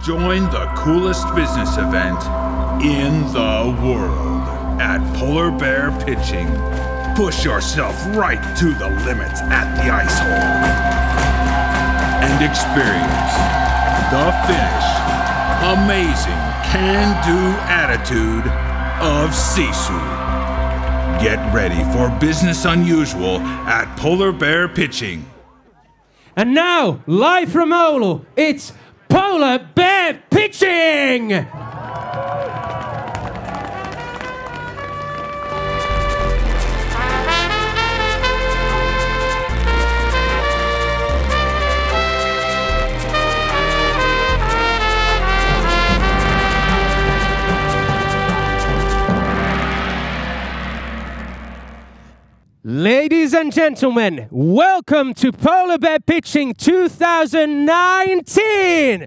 Join the coolest business event in the world at Polar Bear Pitching. Push yourself right to the limits at the ice hole and experience the Finnish amazing can-do attitude of Sisu. Get ready for business unusual at Polar Bear Pitching. And now, live from Oulu, it's Polar Bear Pitching! Ladies and gentlemen, welcome to Polar Bear Pitching 2019!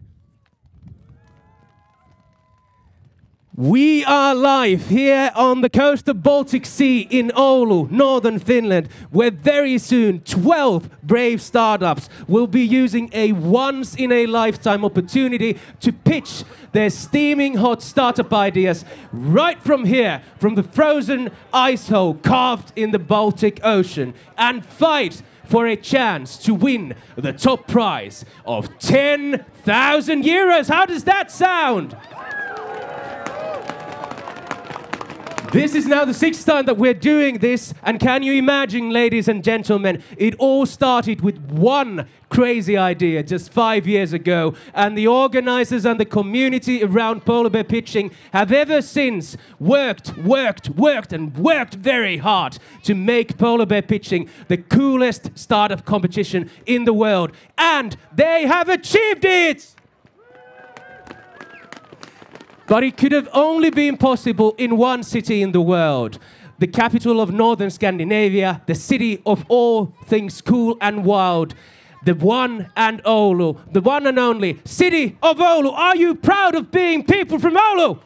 We are live here on the coast of Baltic Sea in Oulu, northern Finland, where very soon 12 brave startups will be using a once-in-a-lifetime opportunity to pitch their steaming hot startup ideas right from here, from the frozen ice hole carved in the Baltic Ocean, and fight for a chance to win the top prize of 10,000 euros. How does that sound? This is now the 6th time that we're doing this, and can you imagine, ladies and gentlemen, it all started with one crazy idea just 5 years ago, and the organizers and the community around Polar Bear Pitching have ever since worked very hard to make Polar Bear Pitching the coolest startup competition in the world, and they have achieved it! But it could have only been possible in one city in the world, the capital of northern Scandinavia, the city of all things cool and wild, the one and Oulu, the one and only city of Oulu. Are you proud of being people from Oulu?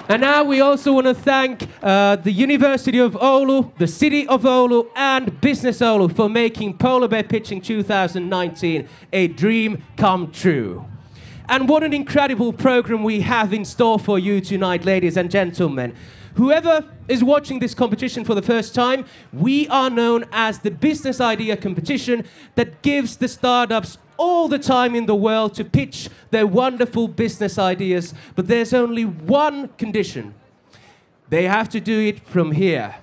And now we also want to thank the University of Oulu, the City of Oulu, and Business Oulu for making Polar Bear Pitching 2019 a dream come true. And what an incredible program we have in store for you tonight, ladies and gentlemen. Whoever is watching this competition for the first time, we are known as the business idea competition that gives the startups all the time in the world to pitch their wonderful business ideas. But there's only one condition. They have to do it from here.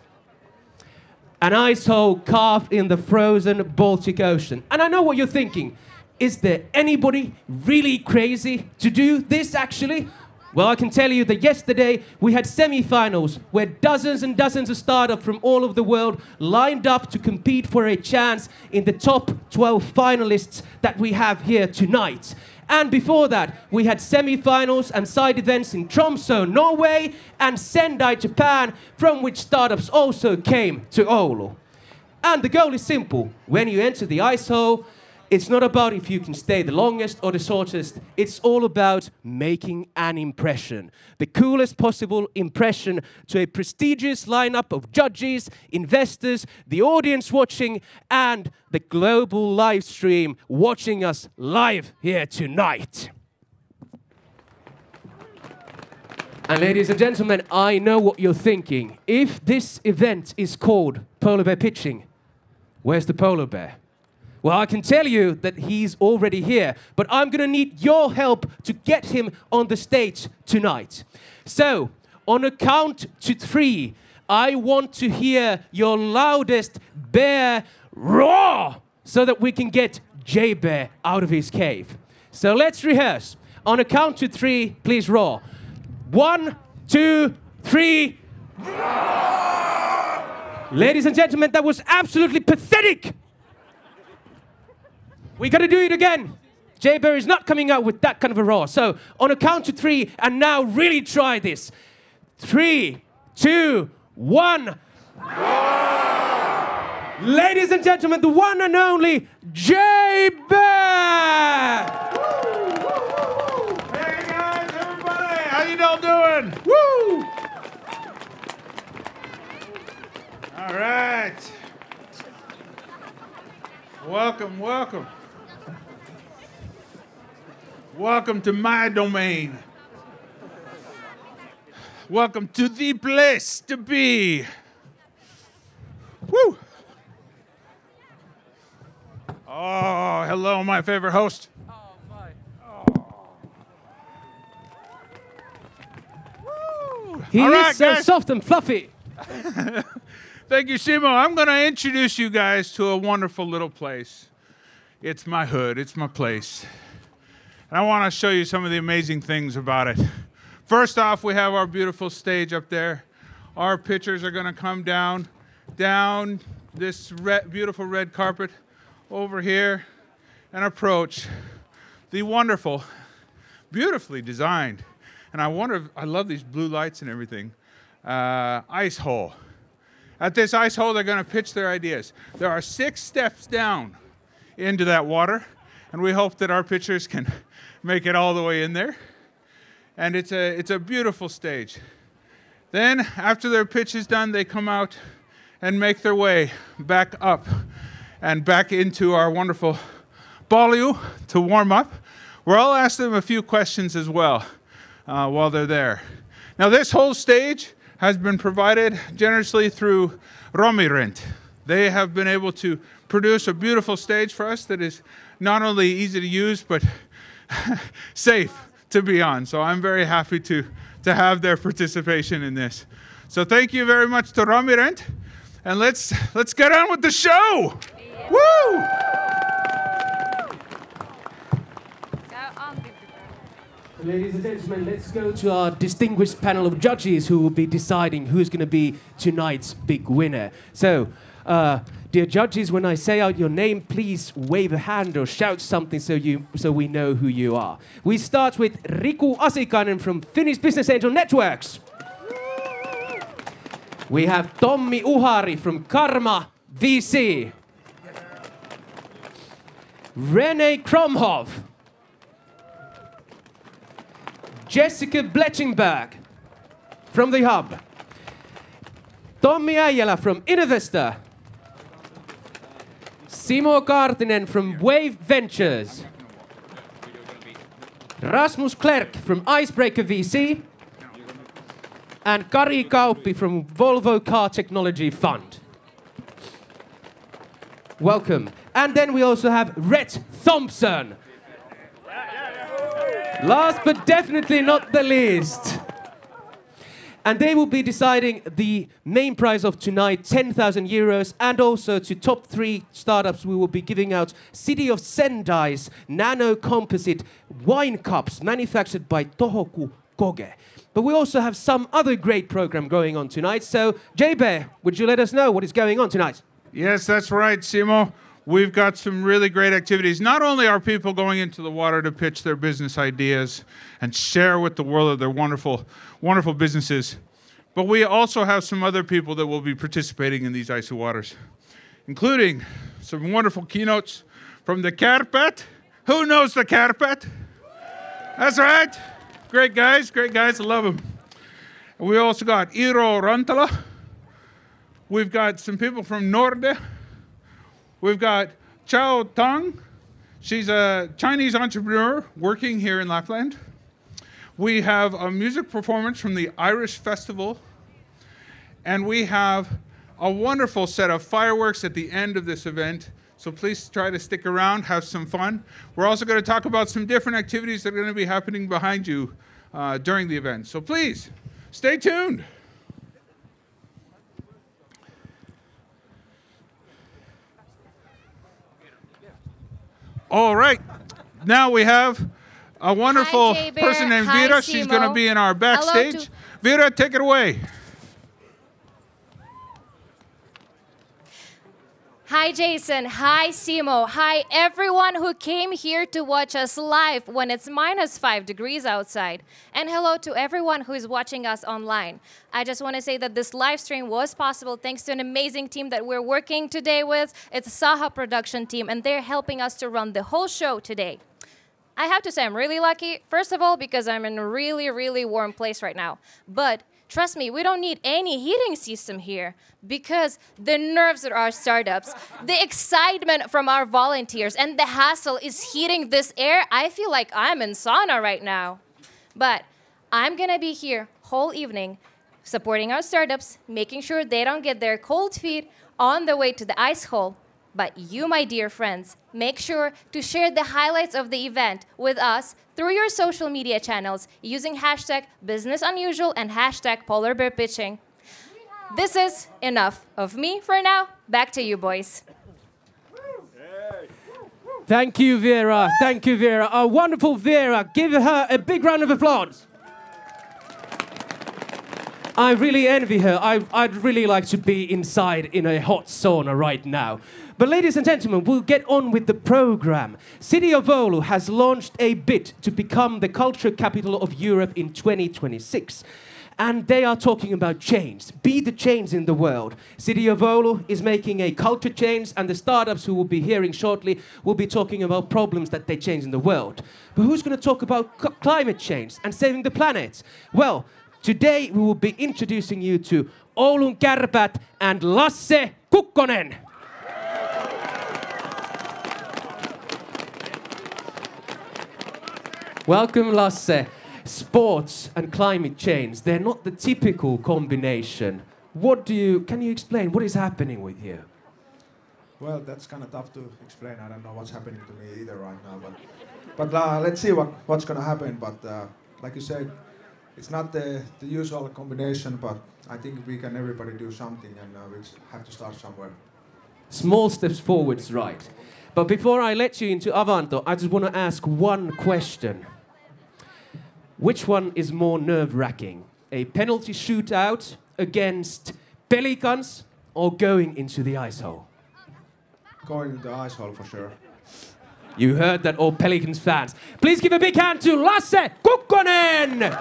An ice hole carved in the frozen Baltic Ocean. And I know what you're thinking. Is there anybody really crazy to do this actually? Well, I can tell you that yesterday we had semi-finals where dozens and dozens of startups from all over the world lined up to compete for a chance in the top 12 finalists that we have here tonight. And before that, we had semi-finals and side events in Tromsø, Norway, and Sendai, Japan, from which startups also came to Oulu. And the goal is simple. When you enter the ice hole, it's not about if you can stay the longest or the shortest. It's all about making an impression. The coolest possible impression to a prestigious lineup of judges, investors, the audience watching, and the global live stream watching us live here tonight. And ladies and gentlemen, I know what you're thinking. If this event is called Polar Bear Pitching, where's the polar bear? Well, I can tell you that he's already here, but I'm going to need your help to get him on the stage tonight. So, on a count to 3, I want to hear your loudest bear roar so that we can get JBear out of his cave. So let's rehearse. On a count to 3, please roar. 1, 2, 3. Roar! Ladies and gentlemen, that was absolutely pathetic. We gotta do it again. JBear is not coming out with that kind of a roar. So, on a count to 3, and now really try this. 3, 2, 1. Ladies and gentlemen, the one and only JBear! Hey guys, everybody, how you all doing? Woo! All right. Welcome, welcome. Welcome to my domain. Welcome to the place to be. Woo! Oh, hello, my favorite host. Oh, my. He All right, is so guys. soft and fluffy. Thank you, Simo. I'm going to introduce you guys to a wonderful little place. It's my hood. It's my place. And I want to show you some of the amazing things about it. First off, we have our beautiful stage up there. Our pitchers are going to come down this beautiful red carpet over here and approach the wonderful, beautifully designed, and I love these blue lights and everything, ice hole. At this ice hole, they're going to pitch their ideas. There are 6 steps down into that water, and we hope that our pitchers can make it all the way in there. And it's a beautiful stage. Then, after their pitch is done, they come out and make their way back up and back into our wonderful ballroom to warm up, where I'll ask them a few questions as well while they're there. Now, this whole stage has been provided generously through Romirent. They have been able to produce a beautiful stage for us that is not only easy to use, but safe to be on. So I'm very happy to have their participation in this. So thank you very much to Romirent, and let's get on with the show. Yeah. Woo! Ladies and gentlemen, let's go to our distinguished panel of judges who will be deciding who's going to be tonight's big winner. So, dear judges, when I say out your name, please wave a hand or shout something so we know who you are. We start with Riku Asikainen from Finnish Business Angel Networks. We have Tommi Uhari from Karma VC. Rene Kromhoff. Jessica Bletchingberg from The Hub. Tommi Äijälä from Innovesta. Simo Kaartinen from Wave Ventures. Rasmus Klerk from Icebreaker VC. And Kari Kauppi from Volvo Car Technology Fund. Welcome. And then we also have Rhett Thompson. Last but definitely not the least. And they will be deciding the main prize of tonight, 10,000 euros, and also to top 3 startups we will be giving out City of Sendai's nano composite wine cups manufactured by Tohoku Koge. But we also have some other great program going on tonight. So, JBear, would you let us know what is going on tonight? Yes, that's right, Simo. We've got some really great activities. Not only are people going into the water to pitch their business ideas and share with the world of their wonderful, wonderful businesses, but we also have some other people that will be participating in these icy waters, including some wonderful keynotes from the Carpet. Who knows the Carpet? That's right. Great guys, I love them. And we also got Iiro Rantala. We've got some people from Norde. We've got Chao Tang. She's a Chinese entrepreneur working here in Lapland. We have a music performance from the Irish Festival. And we have a wonderful set of fireworks at the end of this event. So please try to stick around, have some fun. We're also going to talk about some different activities that are going to be happening behind you during the event. So please, stay tuned. All right, now we have a wonderful person named Viera. She's going to be in our backstage. Viera, take it away. Hi Jason, hi Simo, hi everyone who came here to watch us live when it's -5 degrees outside. And hello to everyone who is watching us online. I just want to say that this live stream was possible thanks to an amazing team that we're working today with. It's a Saha production team and they're helping us to run the whole show today. I have to say I'm really lucky, first of all, because I'm in a really, really warm place right now. But Trust me, we don't need any heating system here because the nerves of our startups, the excitement from our volunteers, and the hassle is heating this air. I feel like I'm in sauna right now. But I'm gonna be here whole evening supporting our startups, making sure they don't get their cold feet on the way to the ice hole. But you, my dear friends, make sure to share the highlights of the event with us through your social media channels using hashtag #BusinessUnusual and hashtag #PolarBearPitching. This is enough of me for now. Back to you, boys. Thank you, Viera. Thank you, Viera. Our wonderful Viera. Give her a big round of applause. I really envy her. I'd really like to be inside in a hot sauna right now. But ladies and gentlemen, we'll get on with the program. City of Oulu has launched a bid to become the culture capital of Europe in 2026. And they are talking about change. Be the change in the world. City of Oulu is making a culture change, and the startups who will be hearing shortly will be talking about problems that they change in the world. But who's going to talk about climate change and saving the planet? Well, today we will be introducing you to Oulun Kärpät and Lasse Kukkonen. Welcome, Lasse. Sports and climate change, they're not the typical combination. Can you explain what is happening with you? Well, that's kind of tough to explain. I don't know what's happening to me either right now. But let's see what's going to happen. But like you said, it's not the usual combination, but I think everybody do something, and we have to start somewhere. Small steps forwards, right. But before I let you into Avanto, I just want to ask one question. Which one is more nerve-wracking? A penalty shootout against Pelicans or going into the ice hole? Going into the ice hole for sure. You heard that, all Pelicans fans. Please give a big hand to Lasse Kukkonen!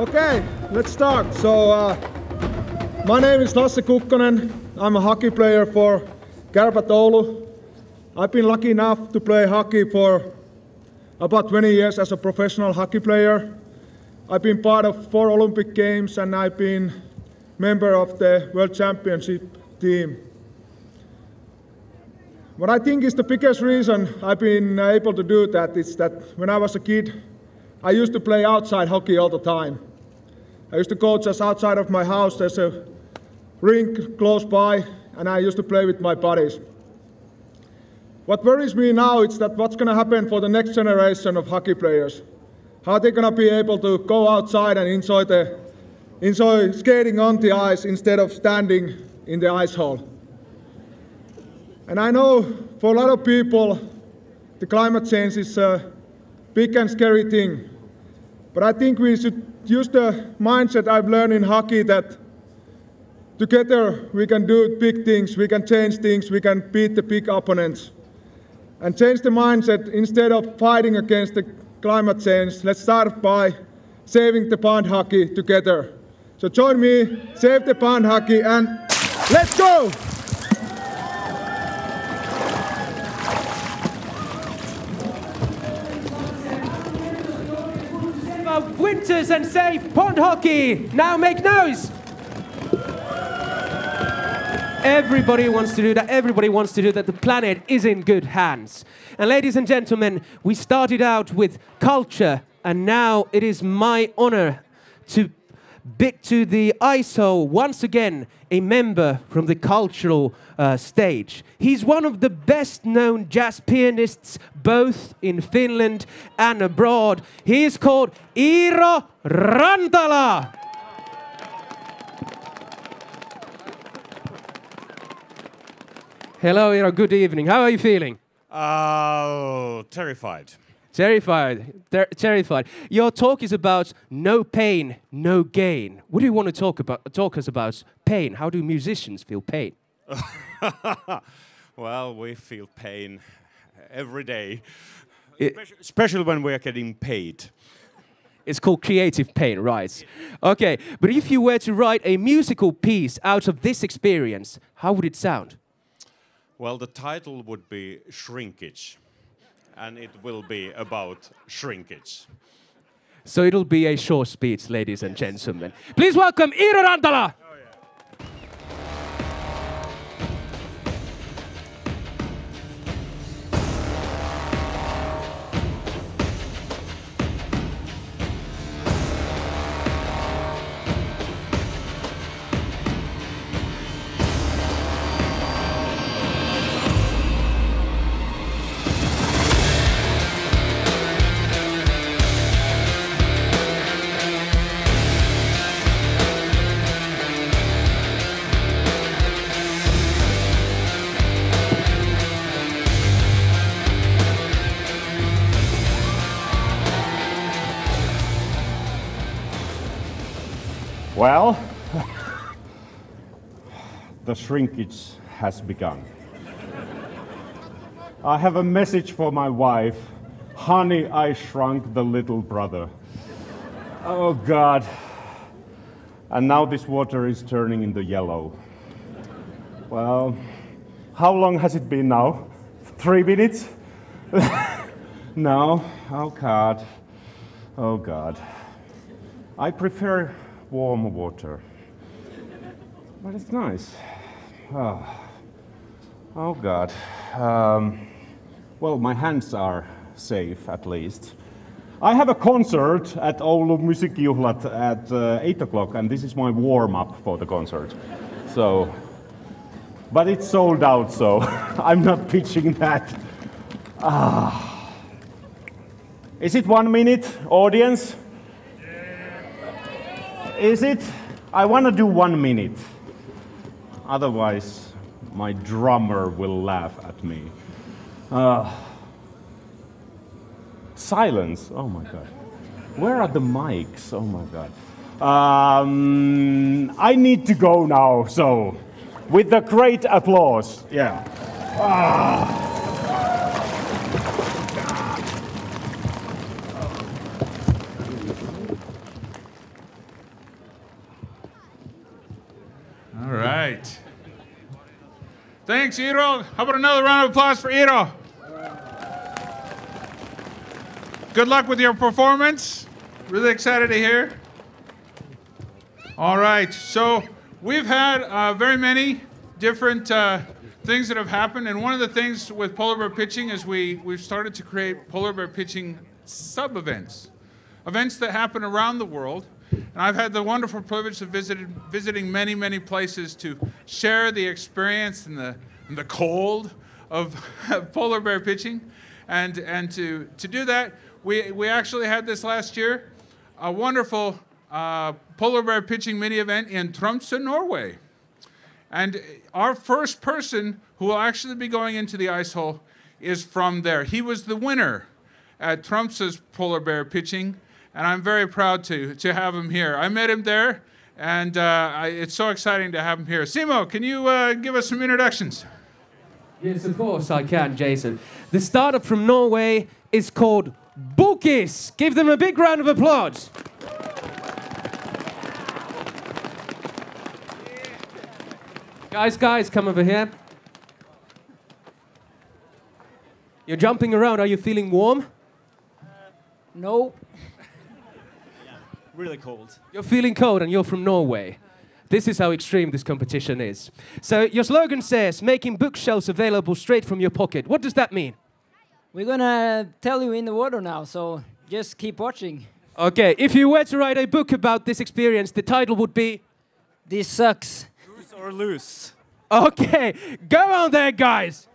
Okay, let's start. So, my name is Lasse Kukkonen. I'm a hockey player for Kärpät Oulu. I've been lucky enough to play hockey for about 20 years as a professional hockey player. I've been part of 4 Olympic Games, and I've been member of the World Championship team. What I think is the biggest reason I've been able to do that is that when I was a kid, I used to play outside hockey all the time. I used to go just outside of my house. There's a rink close by, and I used to play with my buddies. What worries me now is that what's going to happen for the next generation of hockey players. How they're going to be able to go outside and enjoy skating on the ice instead of standing in the ice hole. And I know for a lot of people, the climate change is a big and scary thing. But I think we should use the mindset I've learned in hockey that together we can do big things, we can change things, we can beat the big opponents. And change the mindset instead of fighting against the climate change. Let's start by saving the pond hockey together. So join me, save the pond hockey, and let's go! Winters and save pond hockey! Now make noise! Everybody wants to do that. Everybody wants to do that. The planet is in good hands. And ladies and gentlemen, we started out with culture, and now it is my honor to bit to the ice hole, once again, a member from the cultural stage. He's one of the best-known jazz pianists, both in Finland and abroad. He is called Iiro Rantala. Hello, Iiro. Good evening. How are you feeling? Terrified. Terrified. Your talk is about no pain, no gain. What do you want to talk us about pain? How do musicians feel pain? Well, we feel pain every day, especially when we are getting paid. It's called creative pain, right? Okay, but if you were to write a musical piece out of this experience, how would it sound? Well, the title would be Shrinkage, and it will be about shrinkage. So it'll be a short speech, ladies and gentlemen. Please welcome Iiro Rantala! Well, the shrinkage has begun. I have a message for my wife. Honey, I shrunk the little brother. Oh God. And now this water is turning into yellow. Well, how long has it been now? 3 minutes? No? Oh God. Oh God. I prefer warm water. But it's nice. Oh God. Well, my hands are safe at least. I have a concert at Oulu Musiikkijuhlat at 8 o'clock, and this is my warm-up for the concert. So, but it's sold out, so I'm not pitching that. Is it 1 minute, audience? Is it? I want to do 1 minute. Otherwise, my drummer will laugh at me. Silence. Oh my God. Where are the mics? Oh my God. I need to go now, so with the great applause. Yeah. All right. Thanks, Iiro. How about another round of applause for Iiro? Good luck with your performance. Really excited to hear. All right, so we've had very many different things that have happened, and one of the things with Polar Bear Pitching is we've started to create Polar Bear Pitching sub-events, events that happen around the world. And I've had the wonderful privilege of visiting many, many places to share the experience and the cold of Polar Bear Pitching, and to do that. We actually had this last year, a wonderful Polar Bear Pitching mini event in Tromsø, Norway. And our first person who will actually be going into the ice hole is from there. He was the winner at Tromsø's Polar Bear Pitching, and I'm very proud to have him here. I met him there, and it's so exciting to have him here. Simo, can you give us some introductions? Yes, of course I can, Jason. The startup from Norway is called Bookies. Give them a big round of applause. Guys, come over here. You're jumping around. Are you feeling warm? No. Really cold. You're feeling cold and you're from Norway. This is how extreme this competition is. So your slogan says, making bookshelves available straight from your pocket. What does that mean? We're gonna tell you in the water now, so just keep watching. Okay, if you were to write a book about this experience, the title would be... This sucks. Lose or lose. Okay, go on there, guys!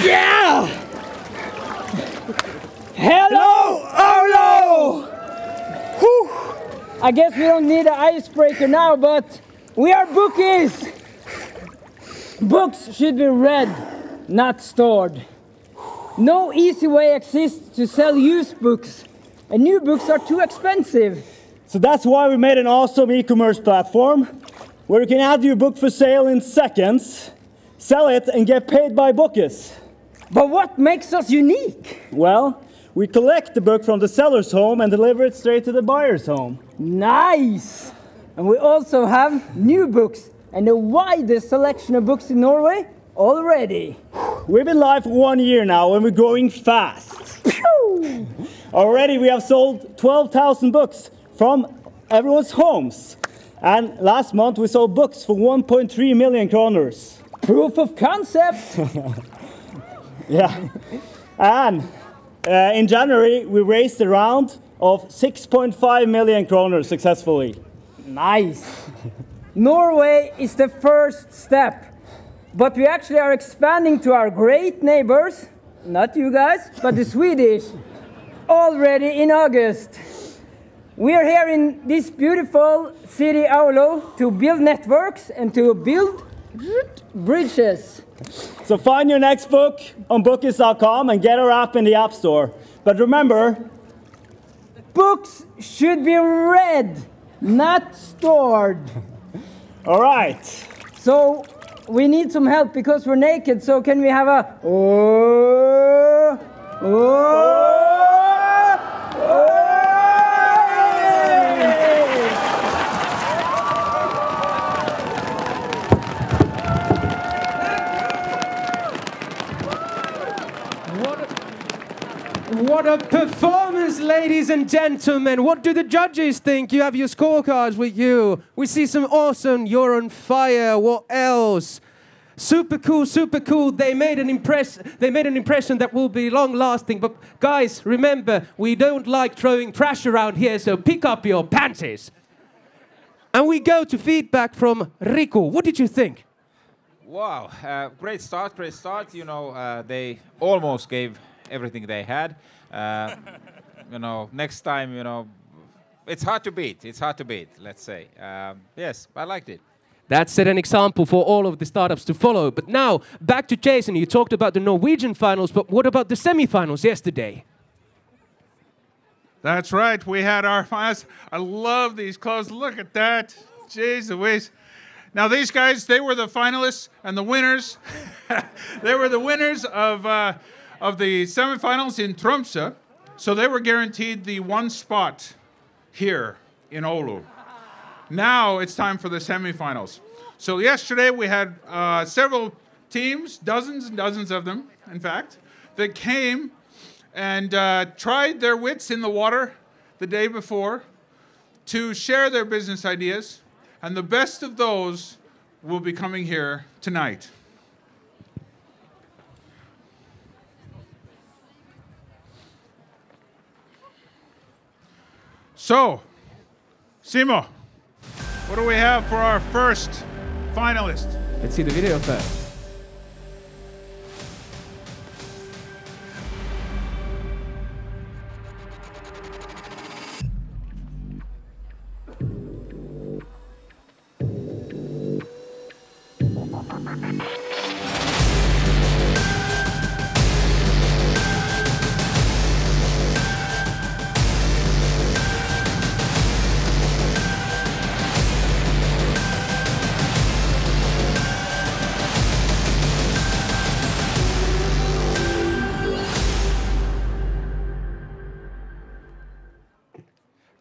Yeah! Hello, Oulu! Whew. I guess we don't need an icebreaker now, but we are bookies! Books should be read, not stored. No easy way exists to sell used books, and new books are too expensive. So that's why we made an awesome e-commerce platform where you can add your book for sale in seconds, sell it, and get paid by bookies. But what makes us unique? Well, we collect the book from the seller's home and deliver it straight to the buyer's home. Nice! And we also have new books and the widest selection of books in Norway already. We've been live for 1 year now and we're growing fast. Pew! Already we have sold 12,000 books from everyone's homes. And last month we sold books for 1.3 million kroners. Proof of concept! Yeah. And in January we raised a round of 6.5 million kroners successfully. Nice! Norway is the first step. But we actually are expanding to our great neighbors, not you guys, but the Swedish, already in August. We are here in this beautiful city, Oulu, to build networks and to build bridges. So find your next book on bookies.com and get our app in the App Store. But remember, books should be read, not stored. All right. So we need some help because we're naked. So can we have a oh, oh, oh. What a performance, ladies and gentlemen. What do the judges think? You have your scorecards with you. We see some awesome, you're on fire. What else? Super cool, super cool. They made an impression that will be long lasting. But guys, remember, we don't like throwing trash around here, so pick up your panties. And we go to feedback from Riku. What did you think? Wow, great start, great start. You know, they almost gave everything they had. You know, next time, you know, it's hard to beat. It's hard to beat, let's say. Yes, I liked it. That set an example for all of the startups to follow. But now, back to Jason. You talked about the Norwegian finals, but what about the semi-finals yesterday? That's right. We had our finals. I love these clothes. Look at that. Jeez Louise. Now, these guys, they were the finalists and the winners. They were the winners of the semifinals in Tromsø. So they were guaranteed the one spot here in Oulu. Now it's time for the semifinals. So yesterday we had several teams, dozens and dozens of them, in fact, that came and tried their wits in the water the day before to share their business ideas. And the best of those will be coming here tonight. So, Simo, what do we have for our first finalist? Let's see the video first.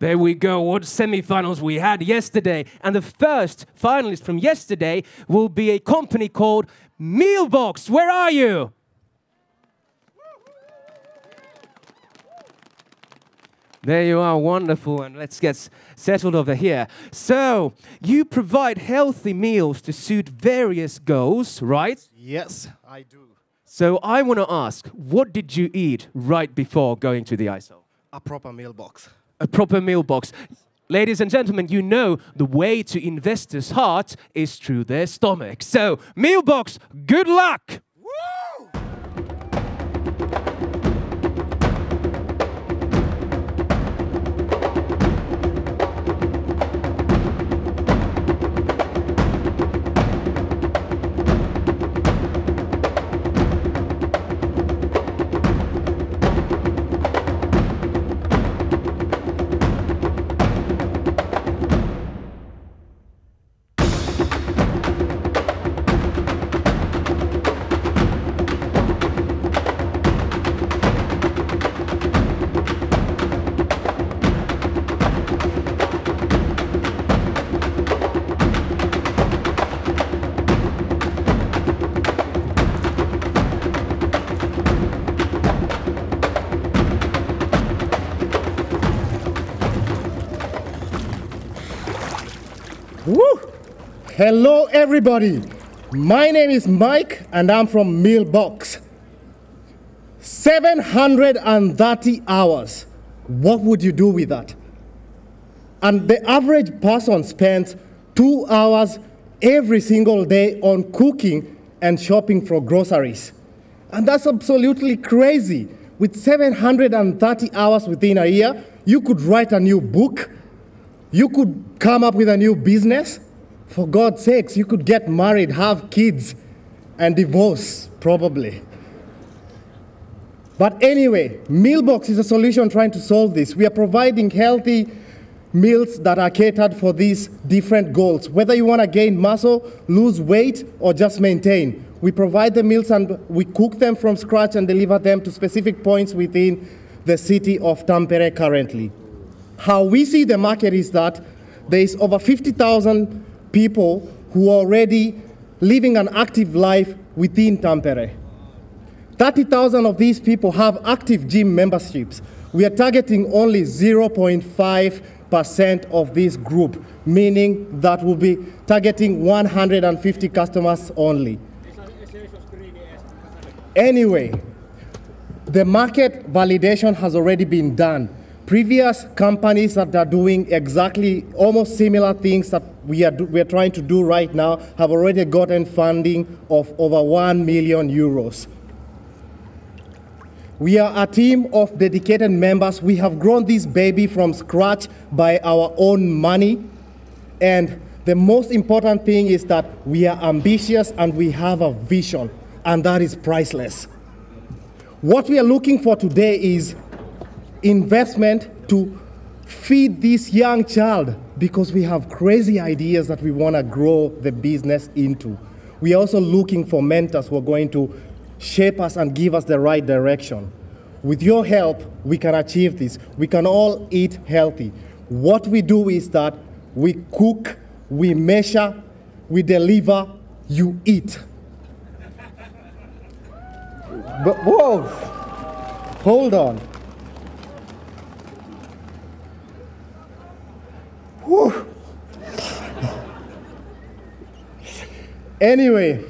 There we go, what semi-finals we had yesterday. And the first finalist from yesterday will be a company called Mealbox. Where are you? There you are, wonderful. And let's get settled over here. So, you provide healthy meals to suit various goals, right? Yes, I do. So I want to ask, what did you eat right before going to the ice hole? A proper meal box. A proper meal box. Ladies and gentlemen, you know the way to investors' heart is through their stomach. So, meal box, good luck! Woo! Hello everybody, my name is Mike and I'm from Mealbox. 730 hours, what would you do with that? And the average person spends 2 hours every single day on cooking and shopping for groceries. And that's absolutely crazy. With 730 hours within a year, you could write a new book. You could come up with a new business. For God's sakes, you could get married, have kids, and divorce, probably. But anyway, Mealbox is a solution trying to solve this. We are providing healthy meals that are catered for these different goals. Whether you want to gain muscle, lose weight, or just maintain. We provide the meals and we cook them from scratch and deliver them to specific points within the city of Tampere currently. How we see the market is that there is over 50,000 people who are already living an active life within Tampere. 30,000 of these people have active gym memberships. We are targeting only 0.5% of this group, meaning that we'll be targeting 150 customers only. Anyway, the market validation has already been done. Previous companies that are doing exactly almost similar things that we are trying to do right now have already gotten funding of over 1 million euros. We are a team of dedicated members. We have grown this baby from scratch by our own money. And the most important thing is that we are ambitious and we have a vision, and that is priceless. What we are looking for today is investment to feed this young child, because we have crazy ideas that we want to grow the business into. We are also looking for mentors who are going to shape us and give us the right direction. With your help, we can achieve this. We can all eat healthy. What we do is that we cook, we measure, we deliver, you eat. But whoa, hold on. Whew. Anyway,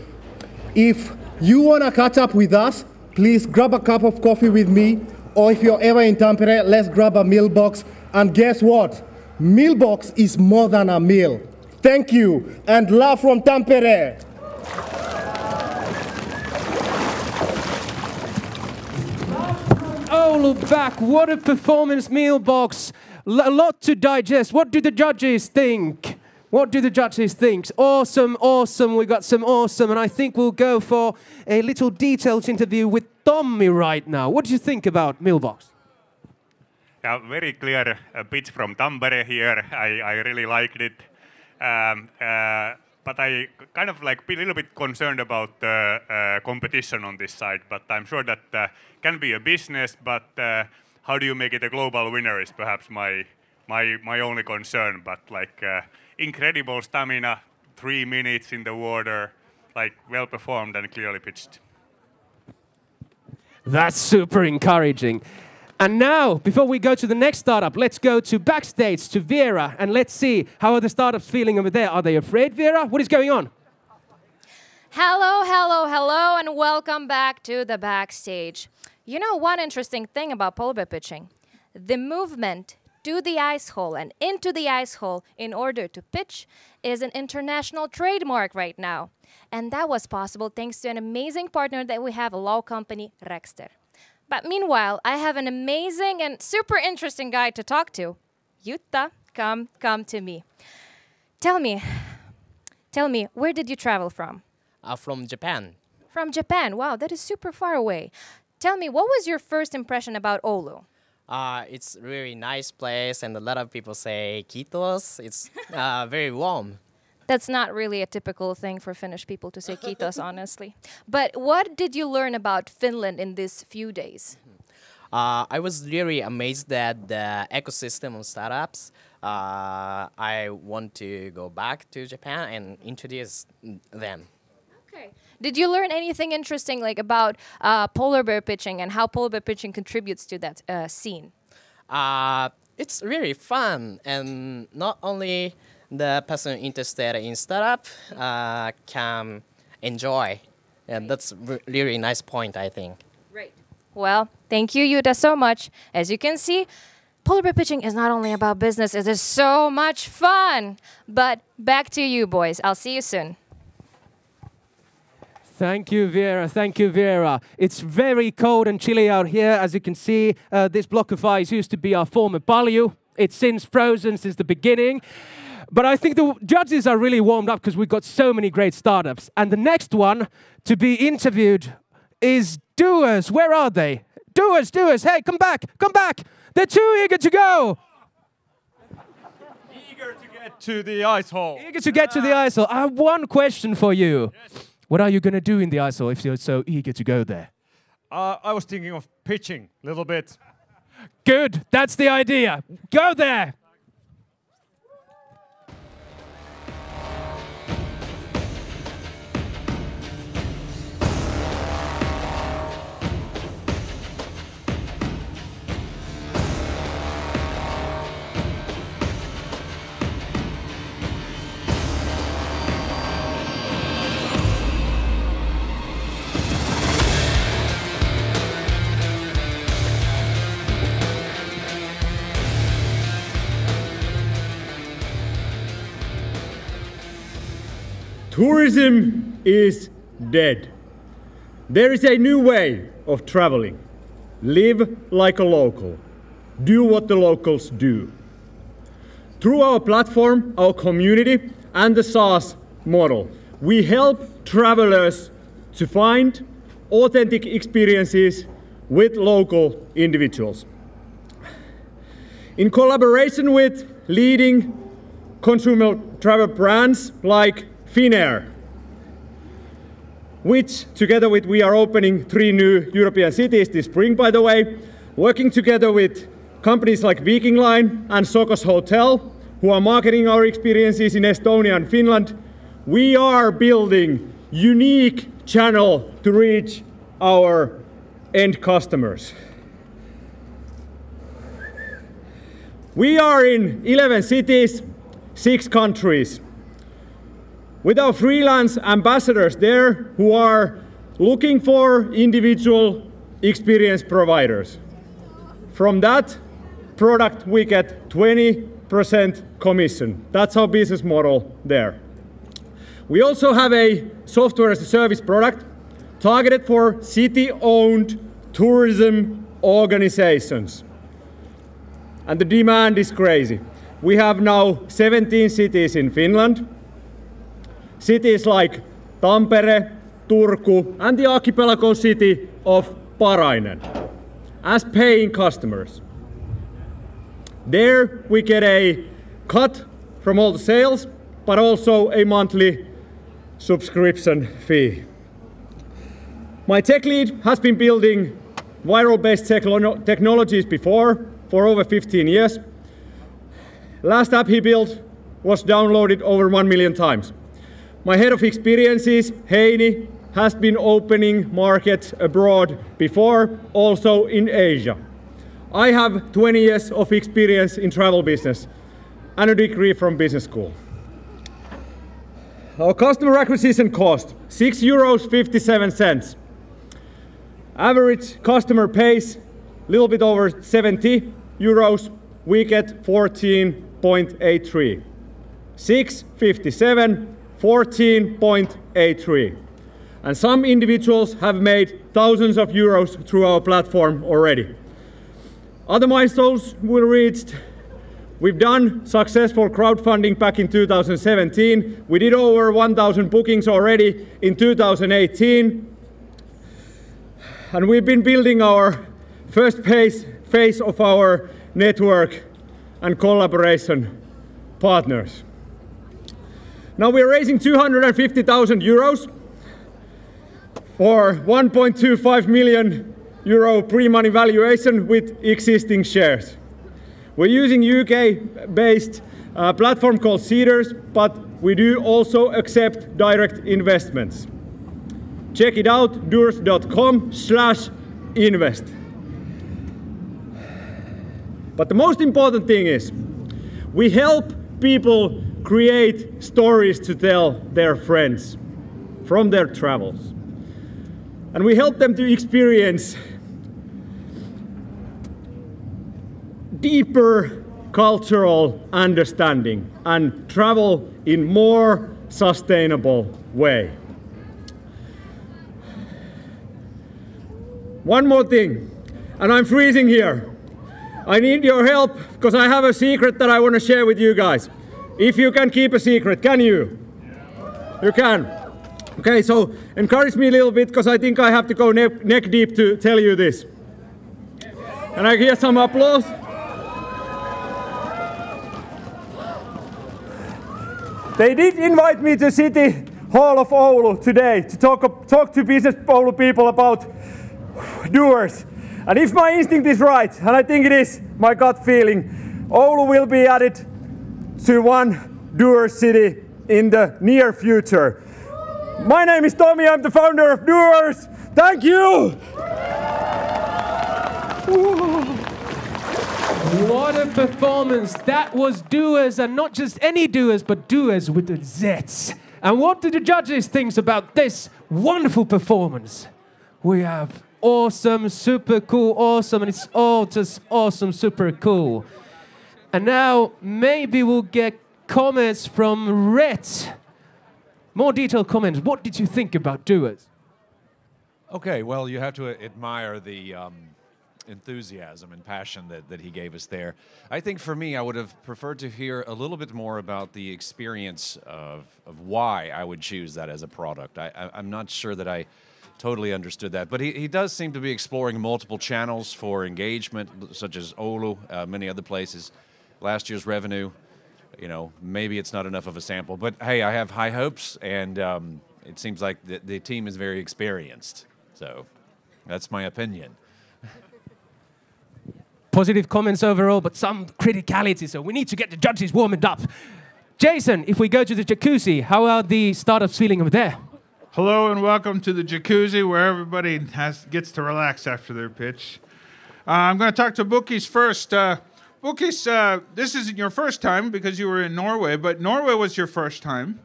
if you want to catch up with us, please grab a cup of coffee with me, or if you're ever in Tampere, let's grab a meal box. And guess what? Meal box is more than a meal. Thank you, and love from Tampere. Oulu back, what a performance, meal box. A lot to digest. What do the judges think? What do the judges think? Awesome, awesome. We got some awesome. And I think we'll go for a little detailed interview with Tommy right now. What do you think about Mealbox? Yeah, very clear pitch from Tampere here. I really liked it. But I kind of like a little bit concerned about the competition on this side. But I'm sure that can be a business, but how do you make it a global winner is perhaps my my only concern, but like incredible stamina, 3 minutes in the water, like well performed and clearly pitched. That's super encouraging. And now, before we go to the next startup, let's go to backstage to Viera and let's see how are the startups feeling over there. Are they afraid, Viera? What is going on? Hello, hello, hello, and welcome back to the backstage. You know one interesting thing about polar bear pitching? The movement to the ice hole and into the ice hole in order to pitch is an international trademark right now. And that was possible thanks to an amazing partner that we have, a law company, Rexter. But meanwhile, I have an amazing and super interesting guy to talk to. Jutta, come to me. Tell me, where did you travel from? From Japan. From Japan, wow, that is super far away. Tell me, what was your first impression about Oulu? It's a really nice place and a lot of people say kiitos. It's very warm. That's not really a typical thing for Finnish people to say kiitos, honestly. But what did you learn about Finland in these few days? I was really amazed at the ecosystem of startups. I want to go back to Japan and introduce them. Okay. Did you learn anything interesting like about polar bear pitching and how polar bear pitching contributes to that scene? It's really fun, and not only the person interested in startup can enjoy. And that's really nice point, I think. Right. Well, thank you, Jutta, so much. As you can see, polar bear pitching is not only about business, it is so much fun. But back to you, boys. I'll see you soon. Thank you, Viera. Thank you, Viera. It's very cold and chilly out here. As you can see, this block of ice used to be our former Balju. It's since frozen since the beginning. But I think the judges are really warmed up because we've got so many great startups. And the next one to be interviewed is Doers. Where are they? Doers, hey, come back. They're too eager to go. Eager to get to the ice hole. Eager to get to the ice hole. I have one question for you. Yes. What are you going to do in the ice hole if you're so eager to go there? I was thinking of pitching a little bit. Good, that's the idea. Go there. Tourism is dead. There is a new way of traveling. Live like a local. Do what the locals do. Through our platform, our community, and the SaaS model, we help travelers to find authentic experiences with local individuals. In collaboration with leading consumer travel brands like Finnair, which together with we are opening 3 new European cities this spring, by the way, working together with companies like Viking Line and Sokos Hotel, who are marketing our experiences in Estonia and Finland, we are building unique channel to reach our end customers. We are in 11 cities, 6 countries. With our freelance ambassadors there who are looking for individual experience providers. From that product we get 20% commission. That's our business model there. We also have a software as a service product targeted for city-owned tourism organizations. And the demand is crazy. We have now 17 cities in Finland. Cities like Tampere, Turku, and the archipelago city of Parainen as paying customers. There we get a cut from all the sales, but also a monthly subscription fee. My tech lead has been building viral-based technologies before for over 15 years. Last app he built was downloaded over 1 million times. My head of experiences, Heini, has been opening markets abroad before, also in Asia. I have 20 years of experience in travel business and a degree from business school. Our customer acquisition cost, €6.57. Average customer pays a little bit over €70. We get 14.83. 6.57, 14.83. And some individuals have made thousands of euros through our platform already. Other milestones we reached. We've done successful crowdfunding back in 2017. We did over 1,000 bookings already in 2018. And we've been building our first phase of our network and collaboration partners. Now we're raising €250,000 for 1.25 million euro pre-money valuation with existing shares. We're using UK-based platform called Seeders, but we do also accept direct investments. Check it out, doers.com/invest. But the most important thing is, we help people create stories to tell their friends from their travels. And we help them to experience deeper cultural understanding and travel in more sustainable way. One more thing, and I'm freezing here. I need your help because I have a secret that I want to share with you guys. If you can keep a secret, can you? Yeah. You can. Okay, so encourage me a little bit because I think I have to go neck deep to tell you this. Can I hear some applause? They did invite me to City Hall of Oulu today to talk to business Oulu people about doers. And if my instinct is right, and I think it is, my gut feeling, Oulu will be added to one doer city in the near future. My name is Tommy, I'm the founder of Doers. Thank you! What a performance! That was Doers, and not just any Doers, but Doers with the Zs. And what do the judges think about this wonderful performance? We have awesome, super cool, awesome, and it's all just awesome, super cool. And now maybe we'll get comments from Rhett. More detailed comments. What did you think about Doers? Okay, well, you have to admire the enthusiasm and passion that he gave us there. I think for me, I would have preferred to hear a little bit more about the experience of why I would choose that as a product. I'm not sure that I totally understood that, but he does seem to be exploring multiple channels for engagement, such as Oulu, many other places. Last year's revenue, you know, maybe it's not enough of a sample, but hey, I have high hopes, and it seems like the team is very experienced. So that's my opinion. Positive comments overall, but some criticality, so we need to get the judges warmed up. Jason, if we go to the jacuzzi, how are the startups feeling over there? Hello and welcome to the jacuzzi where everybody gets to relax after their pitch. I'm going to talk to Bookies first. Bookies, this isn't your first time because you were in Norway, but Norway was your first time.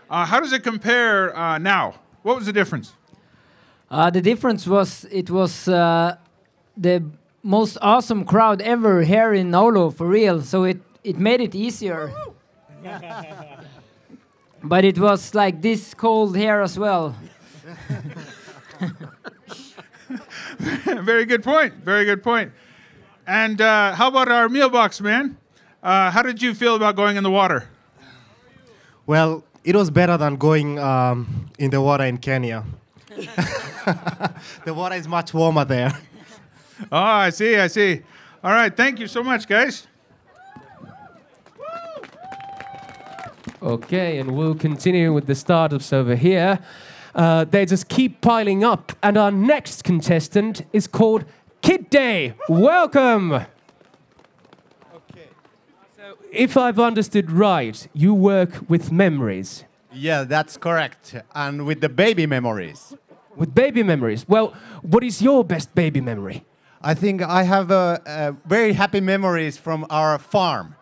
How does it compare now? What was the difference? The difference was it was the most awesome crowd ever here in Oulu, for real. So it made it easier. But it was like this cold here as well. Very good point. Very good point. And how about our meal box, man? How did you feel about going in the water? Well, it was better than going in the water in Kenya. The water is much warmer there. Oh, I see, I see. All right, thank you so much, guys. Okay, and we'll continue with the startups over here. They just keep piling up, and our next contestant is called Kid Day. Welcome. Okay. So If I've understood right, you work with memories. Yeah, that's correct. And with the baby memories. With baby memories. Well, what is your best baby memory? I think I have very happy memories from our farm.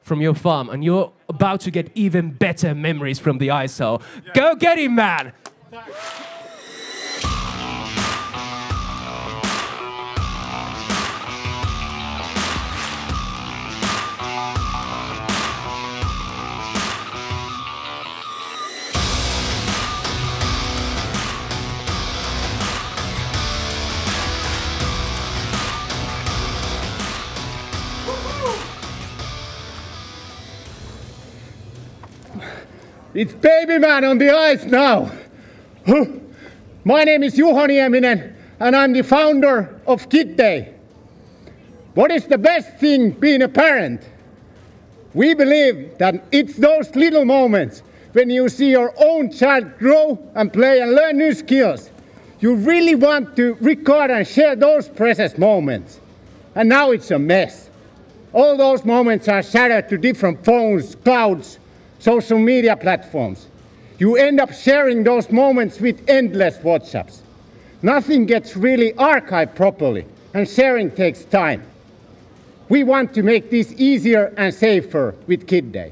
From your farm, and you're about to get even better memories from the ice hole. Yeah. Go get him, man! It's baby man on the ice now. My name is Juho Nieminen and I'm the founder of Kid Day. What is the best thing being a parent? We believe that it's those little moments when you see your own child grow and play and learn new skills. You really want to record and share those precious moments. And now it's a mess. All those moments are shattered to different phones, clouds, social media platforms. You end up sharing those moments with endless WhatsApps. Nothing gets really archived properly, and sharing takes time. We want to make this easier and safer with Kid Day.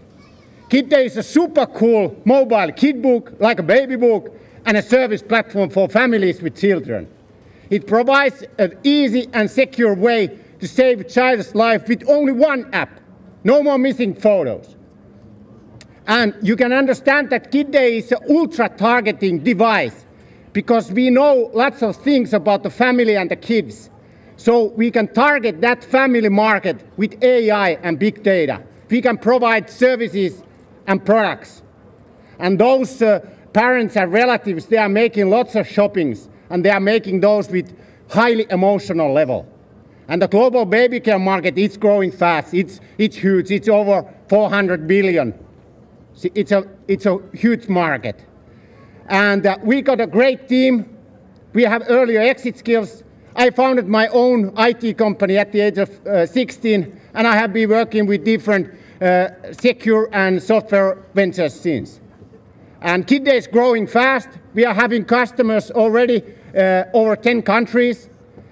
Kid Day is a super cool mobile kid book, like a baby book, and a service platform for families with children. It provides an easy and secure way to save a child's life with only one app. No more missing photos. And you can understand that Kid Day is an ultra-targeting device because we know lots of things about the family and the kids. So we can target that family market with AI and big data. We can provide services and products. And those parents and relatives, they are making lots of shoppings and they are making those with highly emotional level. And the global baby care market is growing fast. It's huge. It's over 400 billion. It's a huge market. And we got a great team. We have earlier exit skills. I founded my own IT company at the age of 16, and I have been working with different secure and software ventures since. And Kid Day is growing fast. We are having customers already over 10 countries.